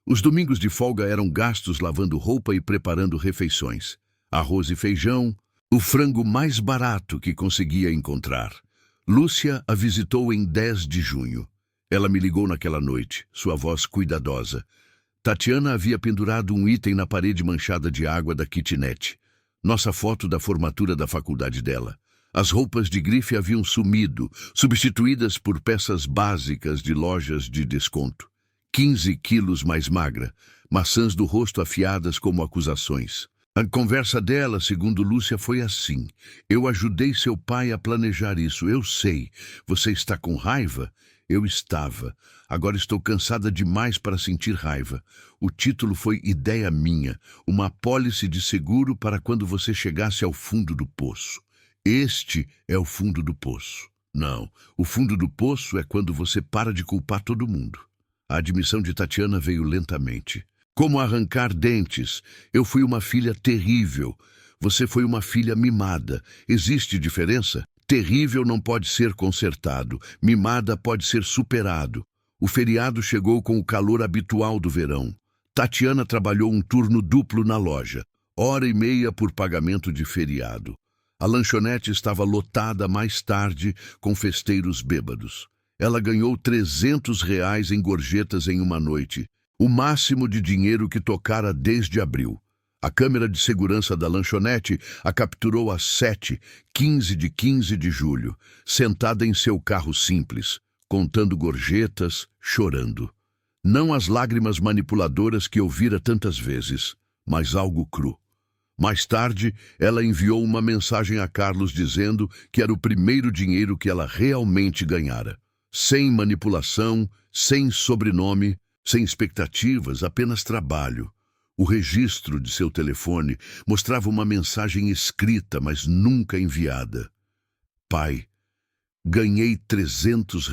Os domingos de folga eram gastos lavando roupa e preparando refeições. Arroz e feijão, o frango mais barato que conseguia encontrar. Lúcia a visitou em 10 de junho. Ela me ligou naquela noite, sua voz cuidadosa. Tatiana havia pendurado um item na parede manchada de água da kitnet. Nossa foto da formatura da faculdade dela. As roupas de grife haviam sumido, substituídas por peças básicas de lojas de desconto. 15 quilos mais magra, maçãs do rosto afiadas como acusações. A conversa dela, segundo Lúcia, foi assim. Eu ajudei seu pai a planejar isso, eu sei. Você está com raiva? Eu estava. Agora estou cansada demais para sentir raiva. O título foi ideia minha, uma apólice de seguro para quando você chegasse ao fundo do poço. Este é o fundo do poço. Não, o fundo do poço é quando você para de culpar todo mundo. A admissão de Tatiana veio lentamente. Como arrancar dentes. Eu fui uma filha terrível. Você foi uma filha mimada. Existe diferença? Terrível não pode ser consertado. Mimada pode ser superado. O feriado chegou com o calor habitual do verão. Tatiana trabalhou um turno duplo na loja. 1h30 por pagamento de feriado. A lanchonete estava lotada mais tarde com festeiros bêbados. Ela ganhou R$ 300 em gorjetas em uma noite, o máximo de dinheiro que tocara desde abril. A câmera de segurança da lanchonete a capturou às 7h15 de 15 de julho, sentada em seu carro simples, contando gorjetas, chorando. Não as lágrimas manipuladoras que ouvira tantas vezes, mas algo cru. Mais tarde, ela enviou uma mensagem a Carlos dizendo que era o primeiro dinheiro que ela realmente ganhara. Sem manipulação, sem sobrenome, sem expectativas, apenas trabalho. O registro de seu telefone mostrava uma mensagem escrita, mas nunca enviada. Pai, ganhei R$ 300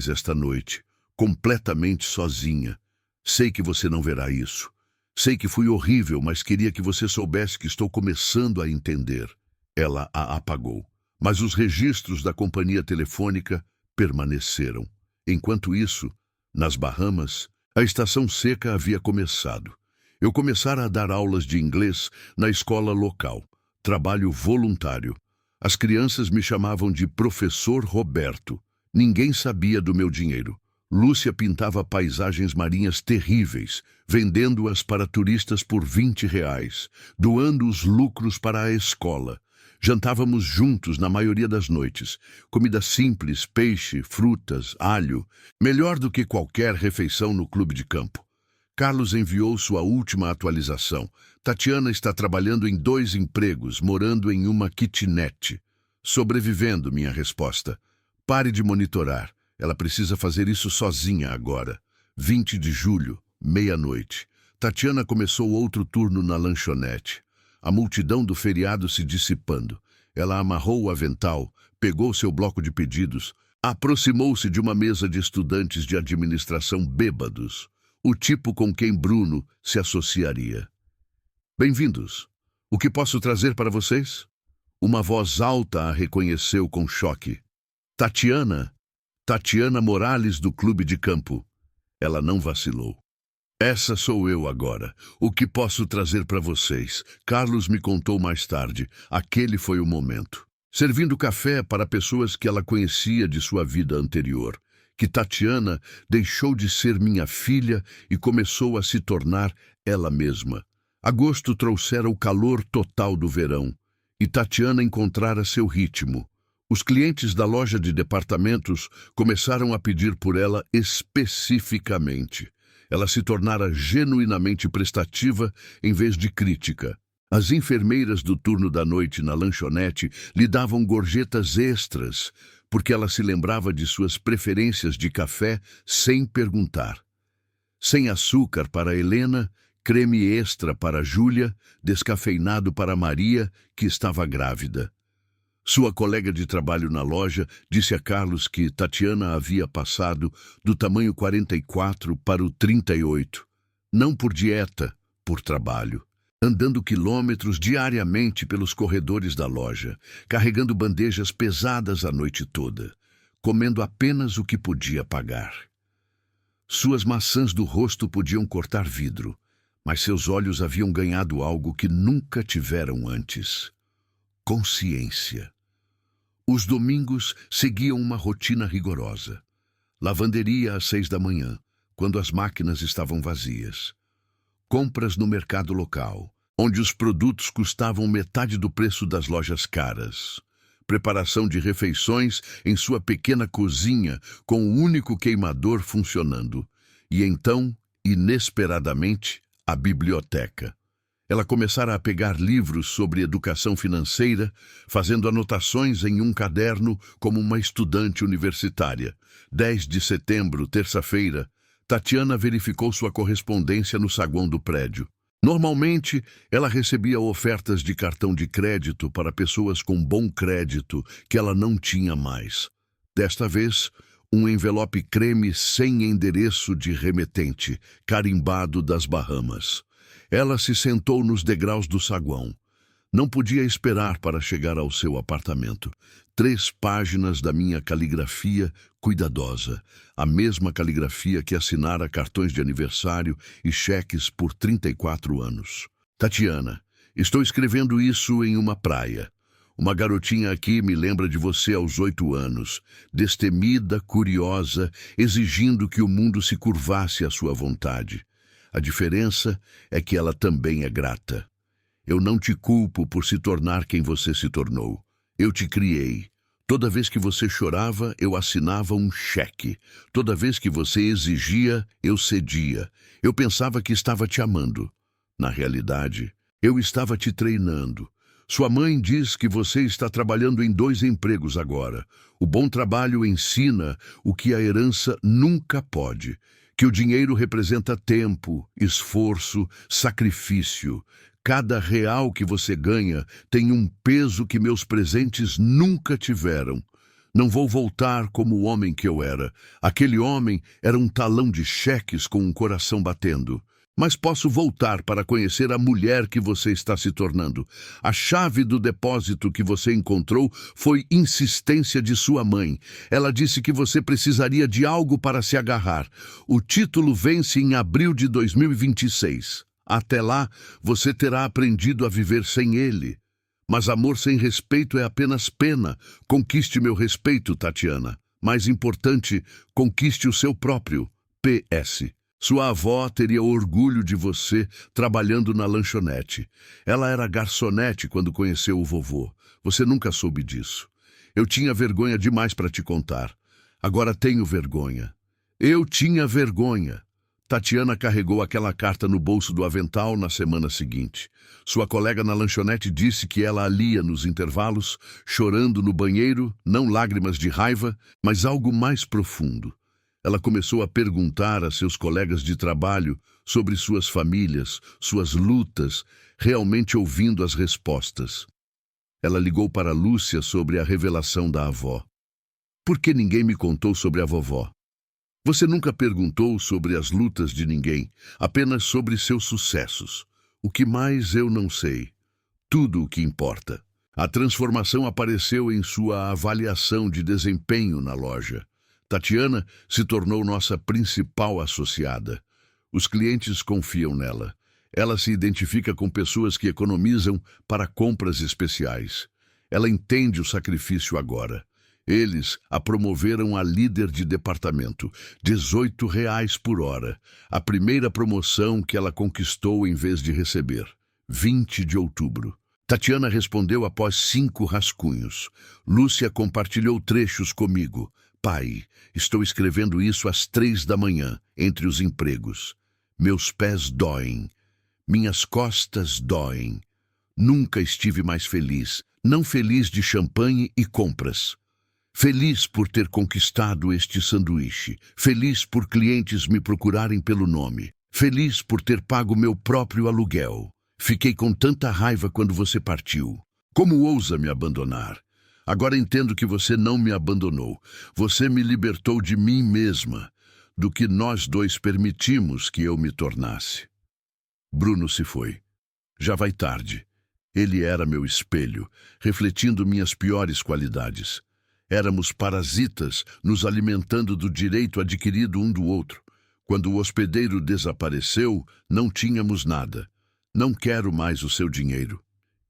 esta noite, completamente sozinha. Sei que você não verá isso. Sei que fui horrível, mas queria que você soubesse que estou começando a entender. Ela a apagou. Mas os registros da companhia telefônica permaneceram. Enquanto isso, nas Bahamas, a estação seca havia começado. Eu começara a dar aulas de inglês na escola local, trabalho voluntário. As crianças me chamavam de Professor Roberto. Ninguém sabia do meu dinheiro. Lúcia pintava paisagens marinhas terríveis, vendendo-as para turistas por R$ 20, doando os lucros para a escola. Jantávamos juntos na maioria das noites. Comida simples, peixe, frutas, alho. Melhor do que qualquer refeição no clube de campo. Carlos enviou sua última atualização. Tatiana está trabalhando em 2 empregos, morando em uma kitnet. Sobrevivendo, minha resposta. Pare de monitorar. Ela precisa fazer isso sozinha agora. 20 de julho, meia-noite. Tatiana começou outro turno na lanchonete. A multidão do feriado se dissipando. Ela amarrou o avental, pegou seu bloco de pedidos, aproximou-se de uma mesa de estudantes de administração bêbados, o tipo com quem Bruno se associaria. Bem-vindos. O que posso trazer para vocês? Uma voz alta a reconheceu com choque. Tatiana Morales, do clube de campo. Ela não vacilou. Essa sou eu agora. O que posso trazer para vocês? Carlos me contou mais tarde. Aquele foi o momento. Servindo café para pessoas que ela conhecia de sua vida anterior. Que Tatiana deixou de ser minha filha e começou a se tornar ela mesma. Agosto trouxera o calor total do verão. E Tatiana encontrara seu ritmo. Os clientes da loja de departamentos começaram a pedir por ela especificamente. Ela se tornara genuinamente prestativa em vez de crítica. As enfermeiras do turno da noite na lanchonete lhe davam gorjetas extras, porque ela se lembrava de suas preferências de café sem perguntar. Sem açúcar para Helena, creme extra para Júlia, descafeinado para Maria, que estava grávida. Sua colega de trabalho na loja disse a Carlos que Tatiana havia passado do tamanho 44 para o 38, não por dieta, por trabalho, andando quilômetros diariamente pelos corredores da loja, carregando bandejas pesadas a noite toda, comendo apenas o que podia pagar. Suas maçãs do rosto podiam cortar vidro, mas seus olhos haviam ganhado algo que nunca tiveram antes: consciência. Os domingos seguiam uma rotina rigorosa. Lavanderia às 6 da manhã, quando as máquinas estavam vazias. Compras no mercado local, onde os produtos custavam metade do preço das lojas caras. Preparação de refeições em sua pequena cozinha, com o único queimador funcionando. E então, inesperadamente, a biblioteca. Ela começara a pegar livros sobre educação financeira, fazendo anotações em um caderno como uma estudante universitária. 10 de setembro, terça-feira, Tatiana verificou sua correspondência no saguão do prédio. Normalmente, ela recebia ofertas de cartão de crédito para pessoas com bom crédito que ela não tinha mais. Desta vez, um envelope creme sem endereço de remetente, carimbado das Bahamas. Ela se sentou nos degraus do saguão. Não podia esperar para chegar ao seu apartamento. 3 páginas da minha caligrafia cuidadosa, a mesma caligrafia que assinara cartões de aniversário e cheques por 34 anos. Tatiana, estou escrevendo isso em uma praia. Uma garotinha aqui me lembra de você aos 8 anos, destemida, curiosa, exigindo que o mundo se curvasse à sua vontade. A diferença é que ela também é grata. Eu não te culpo por se tornar quem você se tornou. Eu te criei. Toda vez que você chorava, eu assinava um cheque. Toda vez que você exigia, eu cedia. Eu pensava que estava te amando. Na realidade, eu estava te treinando. Sua mãe diz que você está trabalhando em 2 empregos agora. O bom trabalho ensina o que a herança nunca pode, que o dinheiro representa tempo, esforço, sacrifício. Cada real que você ganha tem um peso que meus presentes nunca tiveram. Não vou voltar como o homem que eu era. Aquele homem era um talão de cheques com um coração batendo. Mas posso voltar para conhecer a mulher que você está se tornando. A chave do depósito que você encontrou foi insistência de sua mãe. Ela disse que você precisaria de algo para se agarrar. O título vence em abril de 2026. Até lá, você terá aprendido a viver sem ele. Mas amor sem respeito é apenas pena. Conquiste meu respeito, Tatiana. Mais importante, conquiste o seu próprio. PS. Sua avó teria orgulho de você trabalhando na lanchonete. Ela era garçonete quando conheceu o vovô. Você nunca soube disso. Eu tinha vergonha demais para te contar. Agora tenho vergonha. Eu tinha vergonha. Tatiana carregou aquela carta no bolso do avental na semana seguinte. Sua colega na lanchonete disse que ela a lia nos intervalos, chorando no banheiro, não lágrimas de raiva, mas algo mais profundo. Ela começou a perguntar a seus colegas de trabalho sobre suas famílias, suas lutas, realmente ouvindo as respostas. Ela ligou para Lúcia sobre a revelação da avó. Por que ninguém me contou sobre a vovó? Você nunca perguntou sobre as lutas de ninguém, apenas sobre seus sucessos. O que mais eu não sei. Tudo o que importa. A transformação apareceu em sua avaliação de desempenho na loja. Tatiana se tornou nossa principal associada. Os clientes confiam nela. Ela se identifica com pessoas que economizam para compras especiais. Ela entende o sacrifício agora. Eles a promoveram a líder de departamento, R$ 18 por hora, a primeira promoção que ela conquistou em vez de receber, 20 de outubro. Tatiana respondeu após 5 rascunhos. Lúcia compartilhou trechos comigo. Pai, estou escrevendo isso às 3 da manhã, entre os empregos. Meus pés doem. Minhas costas doem. Nunca estive mais feliz. Não feliz de champanhe e compras. Feliz por ter conquistado este sanduíche. Feliz por clientes me procurarem pelo nome. Feliz por ter pago meu próprio aluguel. Fiquei com tanta raiva quando você partiu. Como ousa me abandonar? Agora entendo que você não me abandonou. Você me libertou de mim mesma, do que nós dois permitimos que eu me tornasse. Bruno se foi. Já vai tarde. Ele era meu espelho, refletindo minhas piores qualidades. Éramos parasitas, nos alimentando do direito adquirido um do outro. Quando o hospedeiro desapareceu, não tínhamos nada. Não quero mais o seu dinheiro.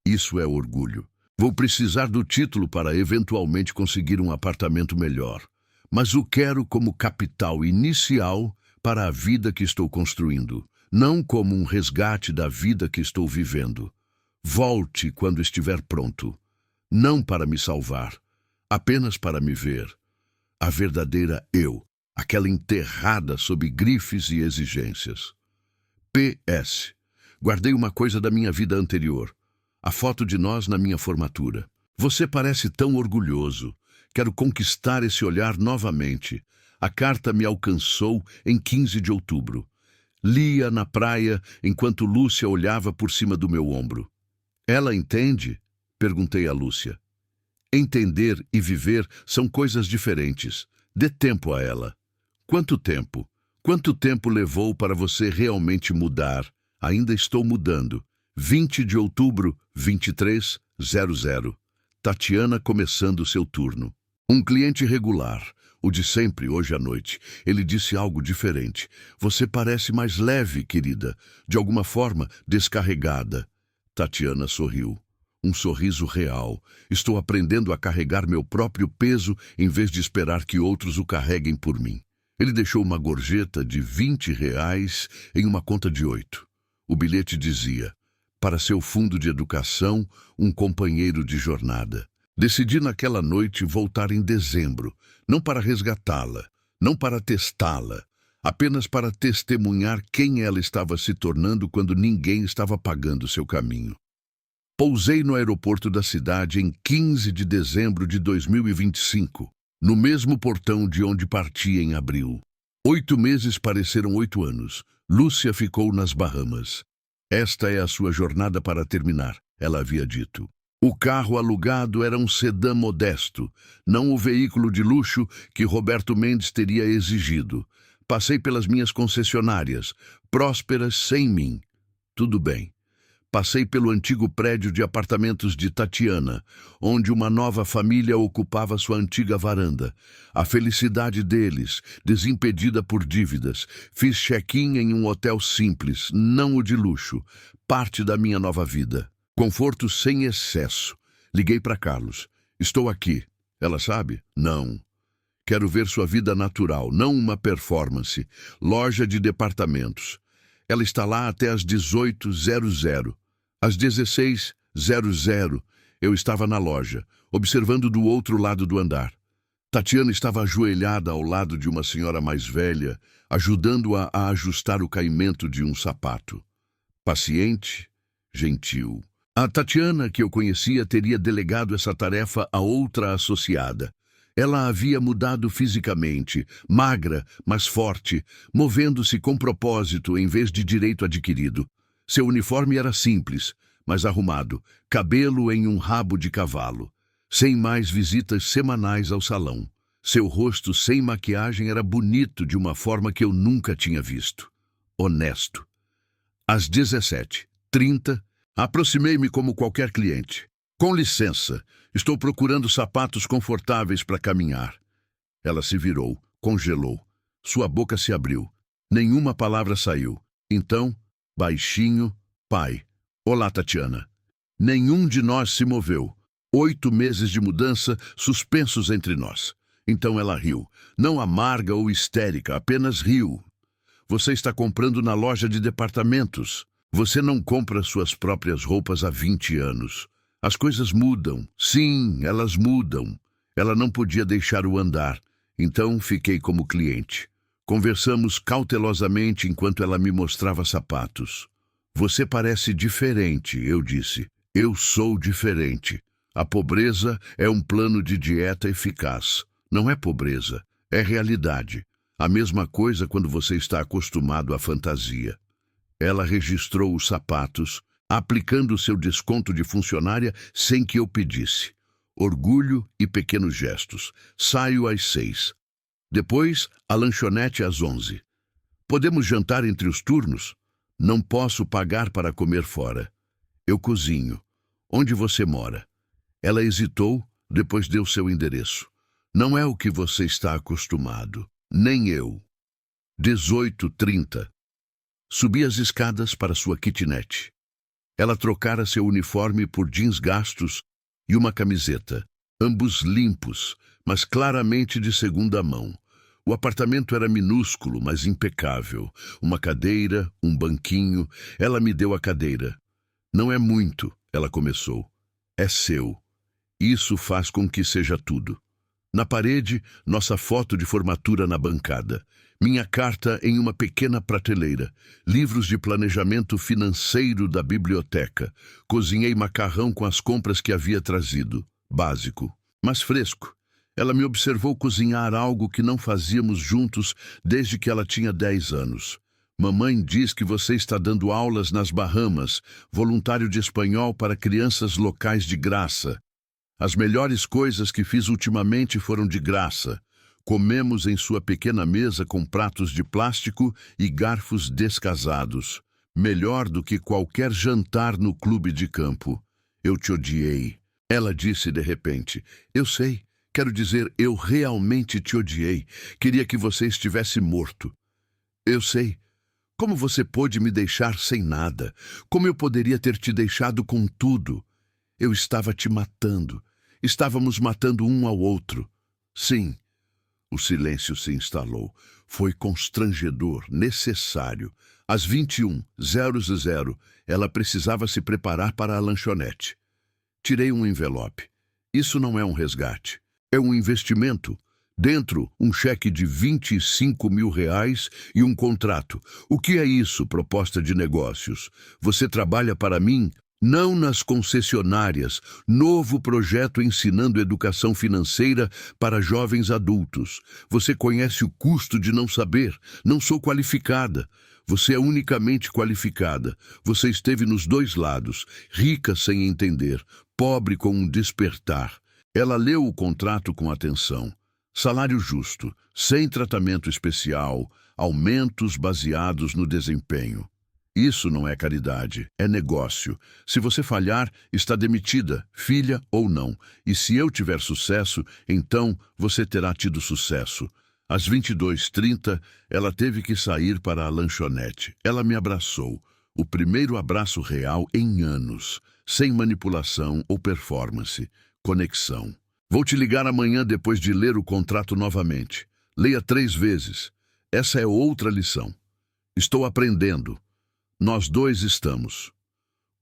Isso é orgulho. Vou precisar do título para eventualmente conseguir um apartamento melhor. Mas o quero como capital inicial para a vida que estou construindo, não como um resgate da vida que estou vivendo. Volte quando estiver pronto. Não para me salvar, apenas para me ver. A verdadeira eu, aquela enterrada sob grifes e exigências. PS. Guardei uma coisa da minha vida anterior. A foto de nós na minha formatura. Você parece tão orgulhoso. Quero conquistar esse olhar novamente. A carta me alcançou em 15 de outubro. Lia na praia enquanto Lúcia olhava por cima do meu ombro. Ela entende? Perguntei a Lúcia. Entender e viver são coisas diferentes. Dê tempo a ela. Quanto tempo? Quanto tempo levou para você realmente mudar? Ainda estou mudando. 20 de outubro, 23:00. Tatiana começando seu turno. Um cliente regular, o de sempre hoje à noite. Ele disse algo diferente. Você parece mais leve, querida. De alguma forma, descarregada. Tatiana sorriu. Um sorriso real. Estou aprendendo a carregar meu próprio peso em vez de esperar que outros o carreguem por mim. Ele deixou uma gorjeta de R$ 20 em uma conta de 8. O bilhete dizia: para seu fundo de educação, um companheiro de jornada. Decidi naquela noite voltar em dezembro, não para resgatá-la, não para testá-la, apenas para testemunhar quem ela estava se tornando quando ninguém estava pagando seu caminho. Pousei no aeroporto da cidade em 15 de dezembro de 2025, no mesmo portão de onde parti em abril. 8 meses pareceram 8 anos. Lúcia ficou nas Bahamas. Esta é a sua jornada para terminar, ela havia dito. O carro alugado era um sedã modesto, não o veículo de luxo que Roberto Mendes teria exigido. Passei pelas minhas concessionárias, prósperas sem mim. Tudo bem. Passei pelo antigo prédio de apartamentos de Tatiana, onde uma nova família ocupava sua antiga varanda. A felicidade deles, desimpedida por dívidas. Fiz check-in em um hotel simples, não o de luxo, parte da minha nova vida. Conforto sem excesso. Liguei para Carlos. Estou aqui. Ela sabe? Não. Quero ver sua vida natural, não uma performance. Loja de departamentos. Ela está lá até às 18h00. Às 16h00, eu estava na loja, observando do outro lado do andar. Tatiana estava ajoelhada ao lado de uma senhora mais velha, ajudando-a a ajustar o caimento de um sapato. Paciente, gentil. A Tatiana, que eu conhecia, teria delegado essa tarefa a outra associada. Ela havia mudado fisicamente, magra, mas forte, movendo-se com propósito em vez de direito adquirido. Seu uniforme era simples, mas arrumado, cabelo em um rabo de cavalo, sem mais visitas semanais ao salão. Seu rosto sem maquiagem era bonito de uma forma que eu nunca tinha visto. Honesto. Às 17h30, aproximei-me como qualquer cliente. Com licença, estou procurando sapatos confortáveis para caminhar. Ela se virou, congelou. Sua boca se abriu. Nenhuma palavra saiu. Então, baixinho, pai. Olá, Tatiana. Nenhum de nós se moveu. 8 meses de mudança suspensos entre nós. Então ela riu. Não amarga ou histérica, apenas riu. Você está comprando na loja de departamentos. Você não compra suas próprias roupas há 20 anos. As coisas mudam. Sim, elas mudam. Ela não podia deixar-o andar. Então fiquei como cliente. Conversamos cautelosamente enquanto ela me mostrava sapatos. Você parece diferente, eu disse. Eu sou diferente. A pobreza é um plano de dieta eficaz. Não é pobreza, é realidade. A mesma coisa quando você está acostumado à fantasia. Ela registrou os sapatos, aplicando seu desconto de funcionária sem que eu pedisse. Orgulho e pequenos gestos. Saio às 6. Depois, a lanchonete às 11. Podemos jantar entre os turnos? Não posso pagar para comer fora. Eu cozinho. Onde você mora? Ela hesitou, depois deu seu endereço. Não é o que você está acostumado. Nem eu. 18h30. Subi as escadas para sua kitnet. Ela trocara seu uniforme por jeans gastos e uma camiseta. Ambos limpos, mas claramente de segunda mão. O apartamento era minúsculo, mas impecável. Uma cadeira, um banquinho. Ela me deu a cadeira. Não é muito, ela começou. É seu. Isso faz com que seja tudo. Na parede, nossa foto de formatura na bancada. Minha carta em uma pequena prateleira. Livros de planejamento financeiro da biblioteca. Cozinhei macarrão com as compras que havia trazido. Básico, mas fresco. Ela me observou cozinhar algo que não fazíamos juntos desde que ela tinha 10 anos. Mamãe diz que você está dando aulas nas Bahamas, voluntário de espanhol para crianças locais de graça. As melhores coisas que fiz ultimamente foram de graça. Comemos em sua pequena mesa com pratos de plástico e garfos descasados. Melhor do que qualquer jantar no clube de campo. Eu te odiei. Ela disse de repente. Eu sei. Quero dizer, eu realmente te odiei. Queria que você estivesse morto. Eu sei. Como você pôde me deixar sem nada? Como eu poderia ter te deixado com tudo? Eu estava te matando. Estávamos matando um ao outro. Sim. O silêncio se instalou. Foi constrangedor, necessário. Às 21h00, ela precisava se preparar para a lanchonete. Tirei um envelope. Isso não é um resgate. É um investimento. Dentro, um cheque de R$ 25 mil e um contrato. O que é isso, proposta de negócios? Você trabalha para mim? Não nas concessionárias. Novo projeto ensinando educação financeira para jovens adultos. Você conhece o custo de não saber. Não sou qualificada. Você é unicamente qualificada. Você esteve nos dois lados, rica sem entender, pobre com um despertar. Ela leu o contrato com atenção. Salário justo, sem tratamento especial, aumentos baseados no desempenho. Isso não é caridade, é negócio. Se você falhar, está demitida, filha ou não. E se eu tiver sucesso, então você terá tido sucesso. Às 22h30, ela teve que sair para a lanchonete. Ela me abraçou. O primeiro abraço real em anos, sem manipulação ou performance. Conexão. Vou te ligar amanhã depois de ler o contrato novamente. Leia 3 vezes. Essa é outra lição. Estou aprendendo. Nós dois estamos.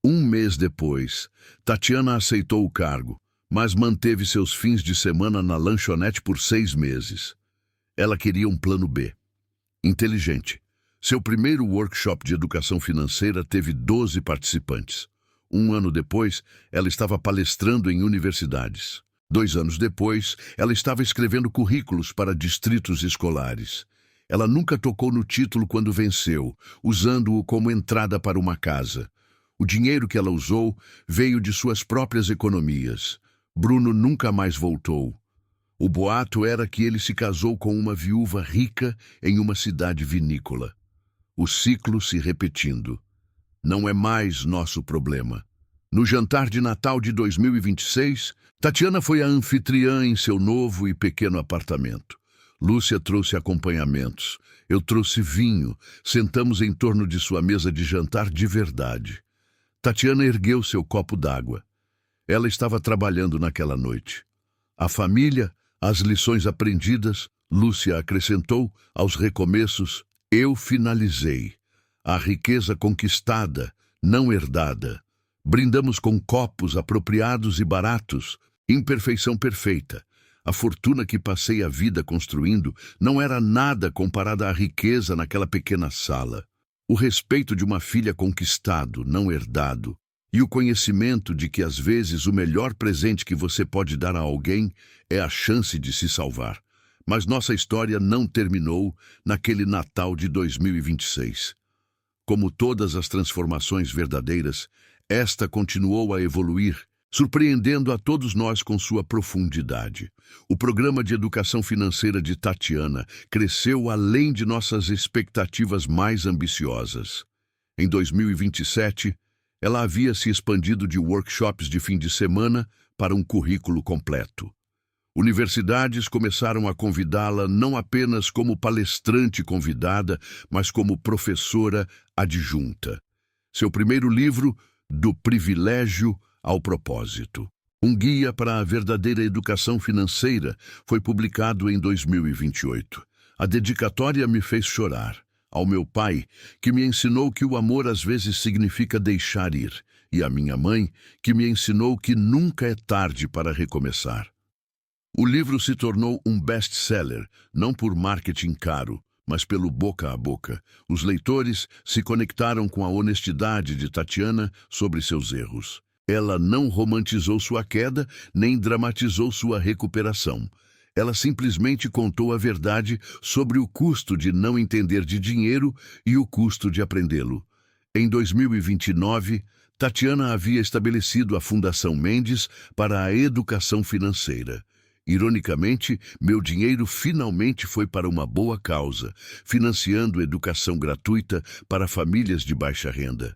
1 mês depois, Tatiana aceitou o cargo, mas manteve seus fins de semana na lanchonete por 6 meses. Ela queria um plano B. Inteligente. Seu primeiro workshop de educação financeira teve 12 participantes. 1 ano depois, ela estava palestrando em universidades. 2 anos depois, ela estava escrevendo currículos para distritos escolares. Ela nunca tocou no título quando venceu, usando-o como entrada para uma casa. O dinheiro que ela usou veio de suas próprias economias. Bruno nunca mais voltou. O boato era que ele se casou com uma viúva rica em uma cidade vinícola. O ciclo se repetindo. Não é mais nosso problema. No jantar de Natal de 2026, Tatiana foi a anfitriã em seu novo e pequeno apartamento. Lúcia trouxe acompanhamentos. Eu trouxe vinho. Sentamos em torno de sua mesa de jantar de verdade. Tatiana ergueu seu copo d'água. Ela estava trabalhando naquela noite. A família, as lições aprendidas, Lúcia acrescentou, aos recomeços, eu finalizei. A riqueza conquistada, não herdada. Brindamos com copos apropriados e baratos, imperfeição perfeita. A fortuna que passei a vida construindo não era nada comparada à riqueza naquela pequena sala. O respeito de uma filha conquistado, não herdado, e o conhecimento de que às vezes o melhor presente que você pode dar a alguém é a chance de se salvar. Mas nossa história não terminou naquele Natal de 2026. Como todas as transformações verdadeiras, esta continuou a evoluir, surpreendendo a todos nós com sua profundidade. O programa de educação financeira de Tatiana cresceu além de nossas expectativas mais ambiciosas. Em 2027, ela havia se expandido de workshops de fim de semana para um currículo completo. Universidades começaram a convidá-la não apenas como palestrante convidada, mas como professora adjunta. Seu primeiro livro, Do Privilégio ao Propósito, um guia para a verdadeira educação financeira, foi publicado em 2028. A dedicatória me fez chorar. Ao meu pai, que me ensinou que o amor às vezes significa deixar ir, e à minha mãe, que me ensinou que nunca é tarde para recomeçar. O livro se tornou um best-seller, não por marketing caro, mas pelo boca a boca. Os leitores se conectaram com a honestidade de Tatiana sobre seus erros. Ela não romantizou sua queda, nem dramatizou sua recuperação. Ela simplesmente contou a verdade sobre o custo de não entender de dinheiro e o custo de aprendê-lo. Em 2029, Tatiana havia estabelecido a Fundação Mendes para a educação financeira. Ironicamente, meu dinheiro finalmente foi para uma boa causa, financiando educação gratuita para famílias de baixa renda.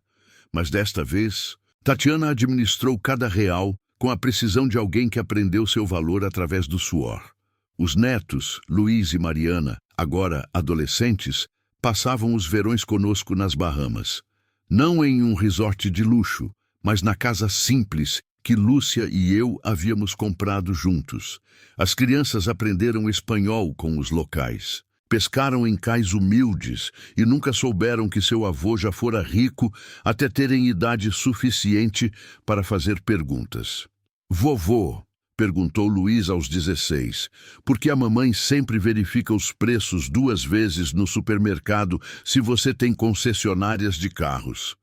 Mas desta vez, Tatiana administrou cada real com a precisão de alguém que aprendeu seu valor através do suor. Os netos, Luiz e Mariana, agora adolescentes, passavam os verões conosco nas Bahamas. Não em um resort de luxo, mas na casa simples que Lúcia e eu havíamos comprado juntos. As crianças aprenderam espanhol com os locais. Pescaram em cais humildes e nunca souberam que seu avô já fora rico até terem idade suficiente para fazer perguntas. Vovô, perguntou Luiz aos 16, por que a mamãe sempre verifica os preços 2 vezes no supermercado se você tem concessionárias de carros?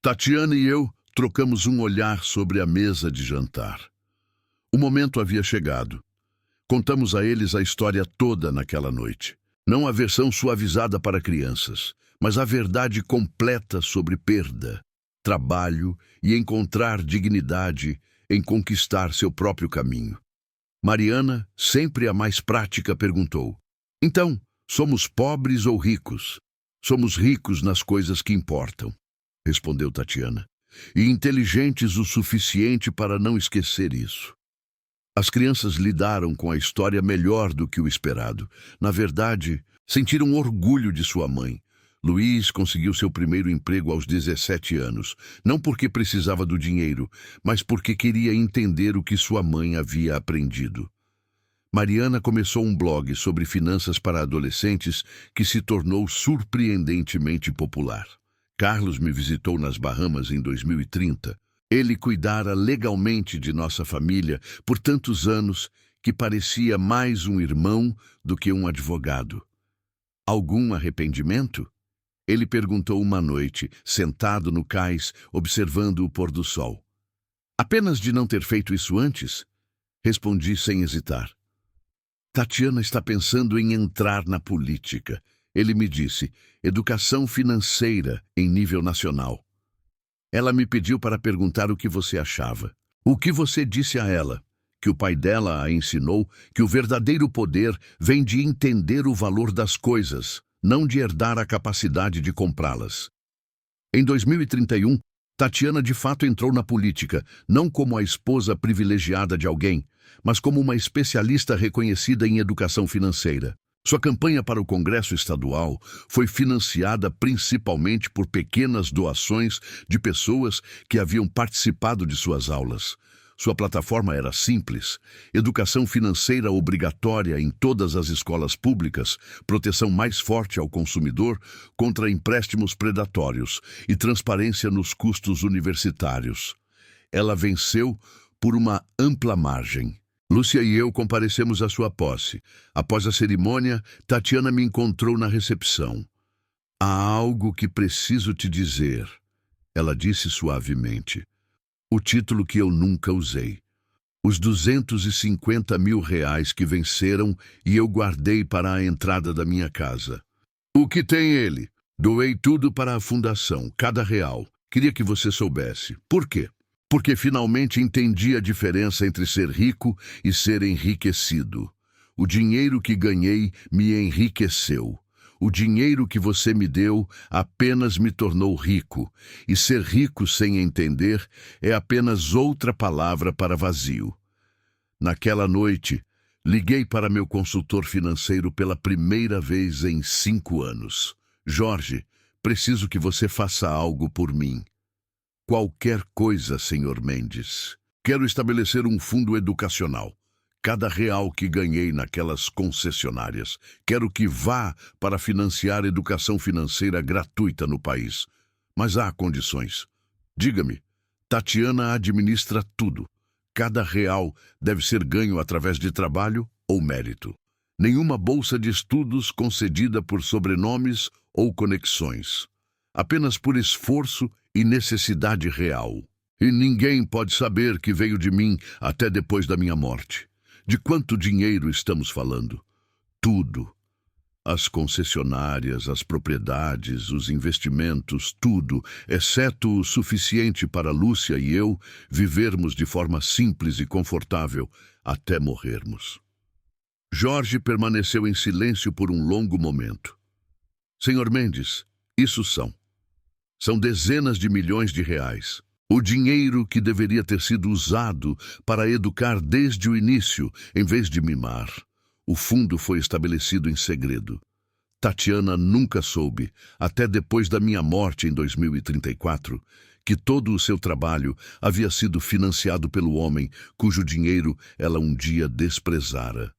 Tatiana e eu trocamos um olhar sobre a mesa de jantar. O momento havia chegado. Contamos a eles a história toda naquela noite. Não a versão suavizada para crianças, mas a verdade completa sobre perda, trabalho e encontrar dignidade em conquistar seu próprio caminho. Mariana, sempre a mais prática, perguntou: então, somos pobres ou ricos? Somos ricos nas coisas que importam, respondeu Tatiana, e inteligentes o suficiente para não esquecer isso. As crianças lidaram com a história melhor do que o esperado. Na verdade, sentiram orgulho de sua mãe. Luiz conseguiu seu primeiro emprego aos 17 anos, não porque precisava do dinheiro, mas porque queria entender o que sua mãe havia aprendido. Mariana começou um blog sobre finanças para adolescentes que se tornou surpreendentemente popular. Carlos me visitou nas Bahamas em 2030. Ele cuidara legalmente de nossa família por tantos anos que parecia mais um irmão do que um advogado. Algum arrependimento? Ele perguntou uma noite, sentado no cais, observando o pôr do sol. Apenas de não ter feito isso antes? Respondi sem hesitar. Tatiana está pensando em entrar na política. Ele me disse, educação financeira em nível nacional. Ela me pediu para perguntar o que você achava. O que você disse a ela? Que o pai dela a ensinou que o verdadeiro poder vem de entender o valor das coisas, não de herdar a capacidade de comprá-las. Em 2031, Tatiana de fato entrou na política, não como a esposa privilegiada de alguém, mas como uma especialista reconhecida em educação financeira. Sua campanha para o Congresso Estadual foi financiada principalmente por pequenas doações de pessoas que haviam participado de suas aulas. Sua plataforma era simples: educação financeira obrigatória em todas as escolas públicas, proteção mais forte ao consumidor contra empréstimos predatórios e transparência nos custos universitários. Ela venceu por uma ampla margem. Lúcia e eu comparecemos à sua posse. Após a cerimônia, Tatiana me encontrou na recepção. Há algo que preciso te dizer, ela disse suavemente. O título que eu nunca usei. Os R$250 mil que venceram e eu guardei para a entrada da minha casa. O que tem ele? Doei tudo para a fundação, cada real. Queria que você soubesse. Por quê? Porque finalmente entendi a diferença entre ser rico e ser enriquecido. O dinheiro que ganhei me enriqueceu. O dinheiro que você me deu apenas me tornou rico. E ser rico sem entender é apenas outra palavra para vazio. Naquela noite, liguei para meu consultor financeiro pela primeira vez em 5 anos. Jorge, preciso que você faça algo por mim. Qualquer coisa, Sr. Mendes. Quero estabelecer um fundo educacional. Cada real que ganhei naquelas concessionárias, quero que vá para financiar educação financeira gratuita no país. Mas há condições. Diga-me, Tatiana administra tudo. Cada real deve ser ganho através de trabalho ou mérito. Nenhuma bolsa de estudos concedida por sobrenomes ou conexões. Apenas por esforço e necessidade real. E ninguém pode saber que veio de mim até depois da minha morte. De quanto dinheiro estamos falando? Tudo. As concessionárias, as propriedades, os investimentos, tudo, exceto o suficiente para Lúcia e eu vivermos de forma simples e confortável até morrermos. Jorge permaneceu em silêncio por um longo momento. Sr. Mendes, isso são dezenas de milhões de reais. O dinheiro que deveria ter sido usado para educar desde o início, em vez de mimar. O fundo foi estabelecido em segredo. Tatiana nunca soube, até depois da minha morte em 2034, que todo o seu trabalho havia sido financiado pelo homem cujo dinheiro ela um dia desprezara.